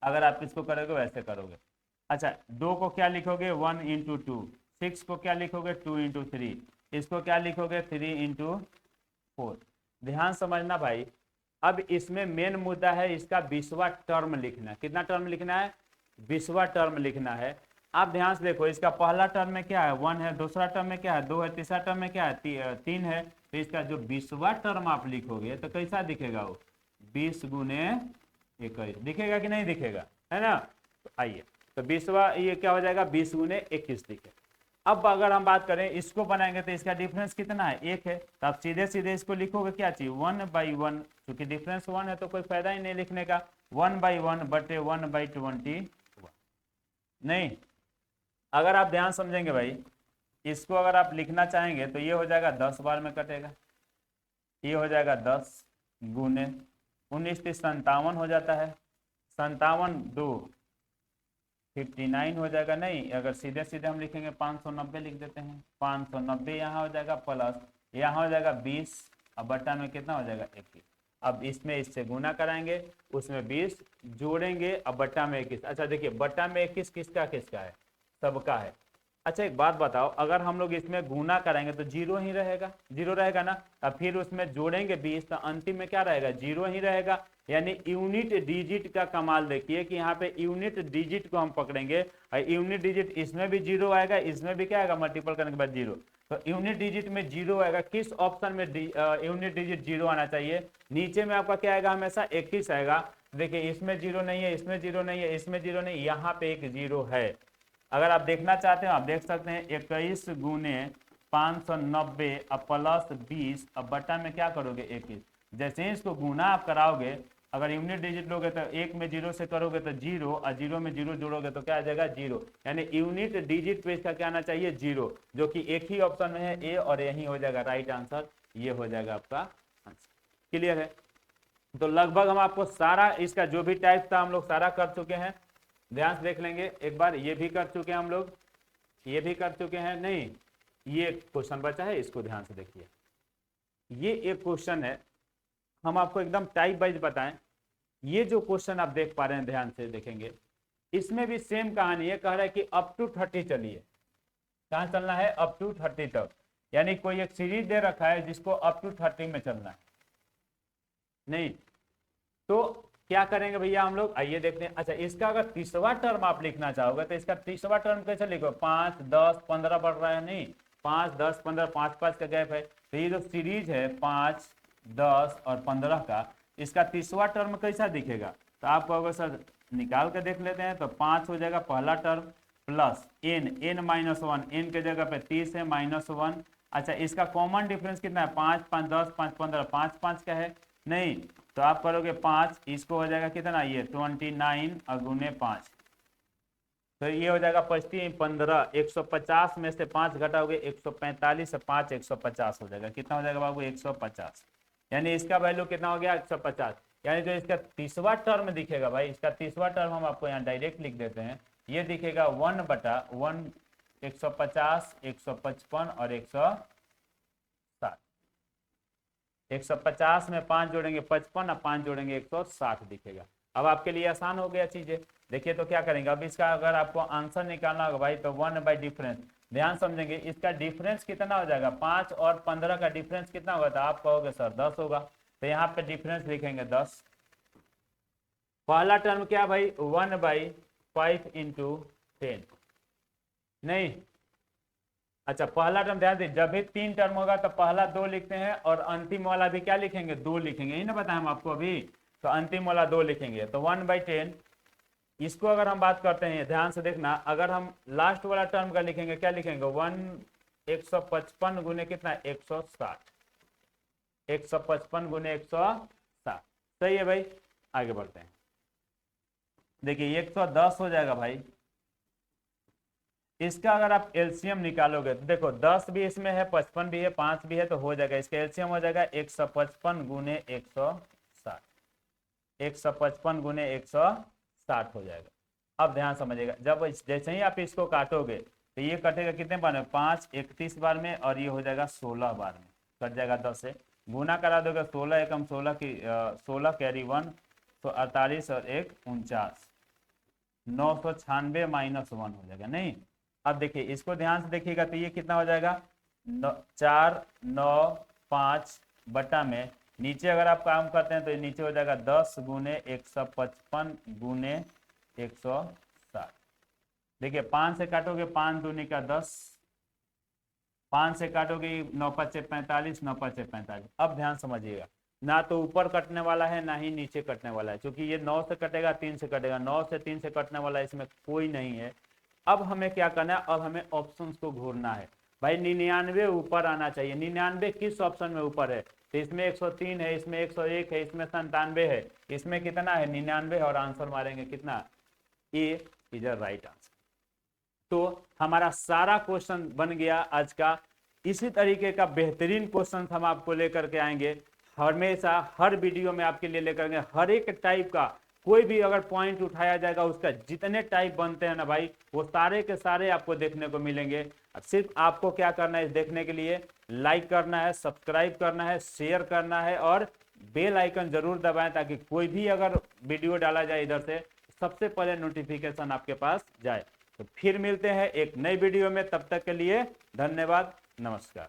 अगर आप इसको करोगे वैसे करोगे। अच्छा, 2 को क्या लिखोगे 1 × 2, 6 को क्या लिखोगे 2 × 3, इसको क्या लिखोगे 3 × 4। ध्यान समझना भाई, अब इसमें मेन मुद्दा है इसका 20वां टर्म लिखना। कितना टर्म लिखना है, 20वां टर्म लिखना है। आप ध्यान से देखो, इसका पहला टर्म में क्या है 1 है, दूसरा टर्म में क्या है 2 है, तीसरा टर्म में क्या है 3 है। तो इसका जो 20वां टर्म आप लिखोगे तो कैसा दिखेगा वो, 20 × 21 दिखेगा कि नहीं दिखेगा, है ना। तो आइए, तो 20वां ये क्या हो जाएगा 20 × 21 दिखे। अब अगर हम बात करें इसको बनाएंगे तो इसका डिफरेंस कितना है 1 है, तो आप सीधे सीधे इसको लिखोगे क्या चाहिए 1/1, क्योंकि डिफरेंस 1 है तो कोई फायदा ही नहीं लिखने का, 1/1 बटे 1/21, नहीं। अगर आप ध्यान समझेंगे भाई, इसको अगर आप लिखना चाहेंगे तो ये हो जाएगा 10 बार में कटेगा, ये हो जाएगा 10 गुने 19 × 57 हो जाता है, 57 2 59 हो जाएगा, नहीं। अगर सीधे सीधे हम लिखेंगे 590 लिख देते हैं, 590 यहाँ हो जाएगा, प्लस यहाँ हो जाएगा 20, अब बट्टा में कितना हो जाएगा 21। अब इसमें इससे गुना कराएंगे, उसमें 20 जोड़ेंगे, अब बट्टा में 21। अच्छा देखिए, बट्टा में 21 किसका किसका है, सबका है। अच्छा एक बात बताओ, अगर हम लोग इसमें गुना कराएंगे तो 0 ही रहेगा, 0 रहेगा ना। अब फिर उसमें जोड़ेंगे 20 तो अंतिम में क्या रहेगा 0 ही रहेगा। यानी यूनिट डिजिट का कमाल देखिए कि यहाँ पे यूनिट डिजिट को हम पकड़ेंगे, और यूनिट डिजिट इसमें भी 0 आएगा, इसमें भी क्या आएगा मल्टीपल करने के बाद 0। तो यूनिट डिजिट में 0 आएगा, किस ऑप्शन में यूनिट डिजिट 0 आना चाहिए, नीचे में आपका क्या आएगा हमेशा 21 आएगा। देखिए इसमें 0 नहीं है, इसमें 0 नहीं है, इसमें 0 नहीं, यहाँ पे एक 0 है। अगर आप देखना चाहते हो आप देख सकते हैं, 21 × 590 अब प्लस 20, अब बट्टा में क्या करोगे 21। जैसे ही इसको गुना आप कराओगे, अगर यूनिट डिजिट लोगे तो 1 में 0 से करोगे तो 0, और 0 में 0 जोड़ोगे तो क्या आ जाएगा 0। यानी यूनिट डिजिट पे इसका क्या आना चाहिए 0, जो कि एक ही ऑप्शन में है ए, और यही हो जाएगा राइट आंसर, ये हो जाएगा आपका आंसर। क्लियर है। तो लगभग हम आपको सारा इसका जो भी टाइप था हम लोग सारा कर चुके हैं। ध्यान से देख लेंगे एक बार, ये भी कर चुके हैं हम लोग, ये भी कर चुके हैं। नहीं, ये क्वेश्चन बचा है, इसको ध्यान से देखिए। ये एक क्वेश्चन है, हम आपको एकदम टाइप वाइज बताएं। ये जो क्वेश्चन आप देख पा रहे हैं, ध्यान से देखेंगे, इसमें भी सेम कहानी है। कह रहा है कि अप टू 30 चलिए, कहाँ चलना है? अप टू 30 तक। यानी कोई एक सीरीज दे रखा है जिसको अप टू 30 में चलना है। नहीं तो क्या करेंगे भैया हम लोग, आइए देखते हैं। अच्छा, इसका अगर तीसरा टर्म आप लिखना चाहोगे तो इसका तीसरा टर्म कैसे लिखो? 5, 10, 15 बढ़ रहा है, नहीं 5, 10, 15, 5 5 का गैप है। तो ये जो सीरीज है 5, 10 और 15 का, इसका तीसरा टर्म कैसा दिखेगा? तो आप कहोगे सर निकाल के देख लेते हैं। तो 5 हो जाएगा पहला टर्म, प्लस n -1, n के जगह पे 30 है, -1। अच्छा, इसका कॉमन डिफरेंस कितना है? 5, 5, 10, 5, 15, 5 5 का है, नहीं तो आप करोगे 5, इसको हो जाएगा कितना? ये 29 और गुने 5, तो ये हो जाएगा 25, 15, 150 में से 5 घटाओगे 145 से 5 150 हो जाएगा। कितना हो जाएगा बाबू? 150। यानी इसका वैल्यू कितना हो गया? 150। यानी जो इसका तीसरा टर्म दिखेगा भाई, इसका तीसरा टर्म हम आपको यहाँ डायरेक्ट लिख देते हैं। ये दिखेगा 1/1, 150, 155 और 160। 150 में 5 जोड़ेंगे 55 और 5 जोड़ेंगे 160 दिखेगा। अब आपके लिए आसान हो गया चीजें। देखिए तो क्या करेंगे अब इसका, अगर आपको आंसर निकालना होगा भाई तो 1 बाई डिफरेंस, ध्यान समझेंगे इसका डिफरेंस कितना हो जाएगा? 5 और 15 का डिफरेंस कितना होगा? तो आप कहोगे सर 10 होगा, तो यहाँ पे डिफरेंस लिखेंगे 10। पहला टर्म क्या भाई? 1/5 इंटू 10, नहीं अच्छा पहला टर्म ध्यान दीजिए, जब भी 3 टर्म होगा तो पहला 2 लिखते हैं और अंतिम वाला भी क्या लिखेंगे? 2 लिखेंगे, यही ना बताया हम आपको अभी। तो अंतिम वाला 2 लिखेंगे। तो 1/10, इसको अगर हम बात करते हैं ध्यान से देखना, अगर हम लास्ट वाला टर्म का लिखेंगे क्या लिखेंगे? 155 गुने कितना? 160, 155 गुने 160। सही है भाई, आगे बढ़ते हैं। देखिए 110 हो जाएगा भाई। इसका अगर आप एलसीएम निकालोगे तो देखो 10 भी इसमें है, 55 भी है, 5 भी है, तो हो जाएगा इसका एलसीएम हो जाएगा 155 गुने 160, 155 गुने 160 हो जाएगा। अब ध्यान समझिएगा, जब जैसे ही आप इसको काटोगे तो ये कटेगा कितने बार में? 5 31 बार में, और ये हो जाएगा 16 बार में, कट जाएगा 10 से। गुना करा दोगे 16 एकम 16 की 16 कैरी 1 तो 48 और 1 49, 996 -1 हो जाएगा। नहीं अब देखिए इसको ध्यान से देखिएगा तो ये कितना हो जाएगा? 495 बटा में, नीचे अगर आप काम करते हैं तो नीचे हो जाएगा 10 गुने 155 गुने 160। देखिए 5 से काटोगे 5 दूनी का 10, 5 से काटोगे 9 5 45, 9 5 45। अब ध्यान समझिएगा, ना तो ऊपर कटने वाला है ना ही नीचे कटने वाला है, क्योंकि ये 9 से कटेगा 3 से कटेगा, 9 से 3 से कटने वाला है, इसमें कोई नहीं है। अब हमें क्या करना है? अब हमें ऑप्शंस को घूरना है भाई। 99 ऊपर आना चाहिए। 99 किस ऑप्शन में ऊपर है? तो इसमें 103 है, इसमें 101 है, इसमें 97 है, इसमें कितना है? 99 और आंसर मारेंगे कितना? ए इज अ राइट आंसर। तो हमारा सारा क्वेश्चन बन गया आज का। इसी तरीके का बेहतरीन क्वेश्चन हम आपको लेकर के आएंगे हमेशा, हर वीडियो में आपके लिए लेकर आएंगे। हर एक टाइप का कोई भी अगर पॉइंट उठाया जाएगा, उसका जितने टाइप बनते हैं ना भाई, वो सारे के सारे आपको देखने को मिलेंगे। सिर्फ आपको क्या करना है, देखने के लिए लाइक करना है, सब्सक्राइब करना है, शेयर करना है और बेल आइकन जरूर दबाएं, ताकि कोई भी अगर वीडियो डाला जाए इधर से सबसे पहले नोटिफिकेशन आपके पास जाए। तो फिर मिलते हैं एक नई वीडियो में, तब तक के लिए धन्यवाद, नमस्कार।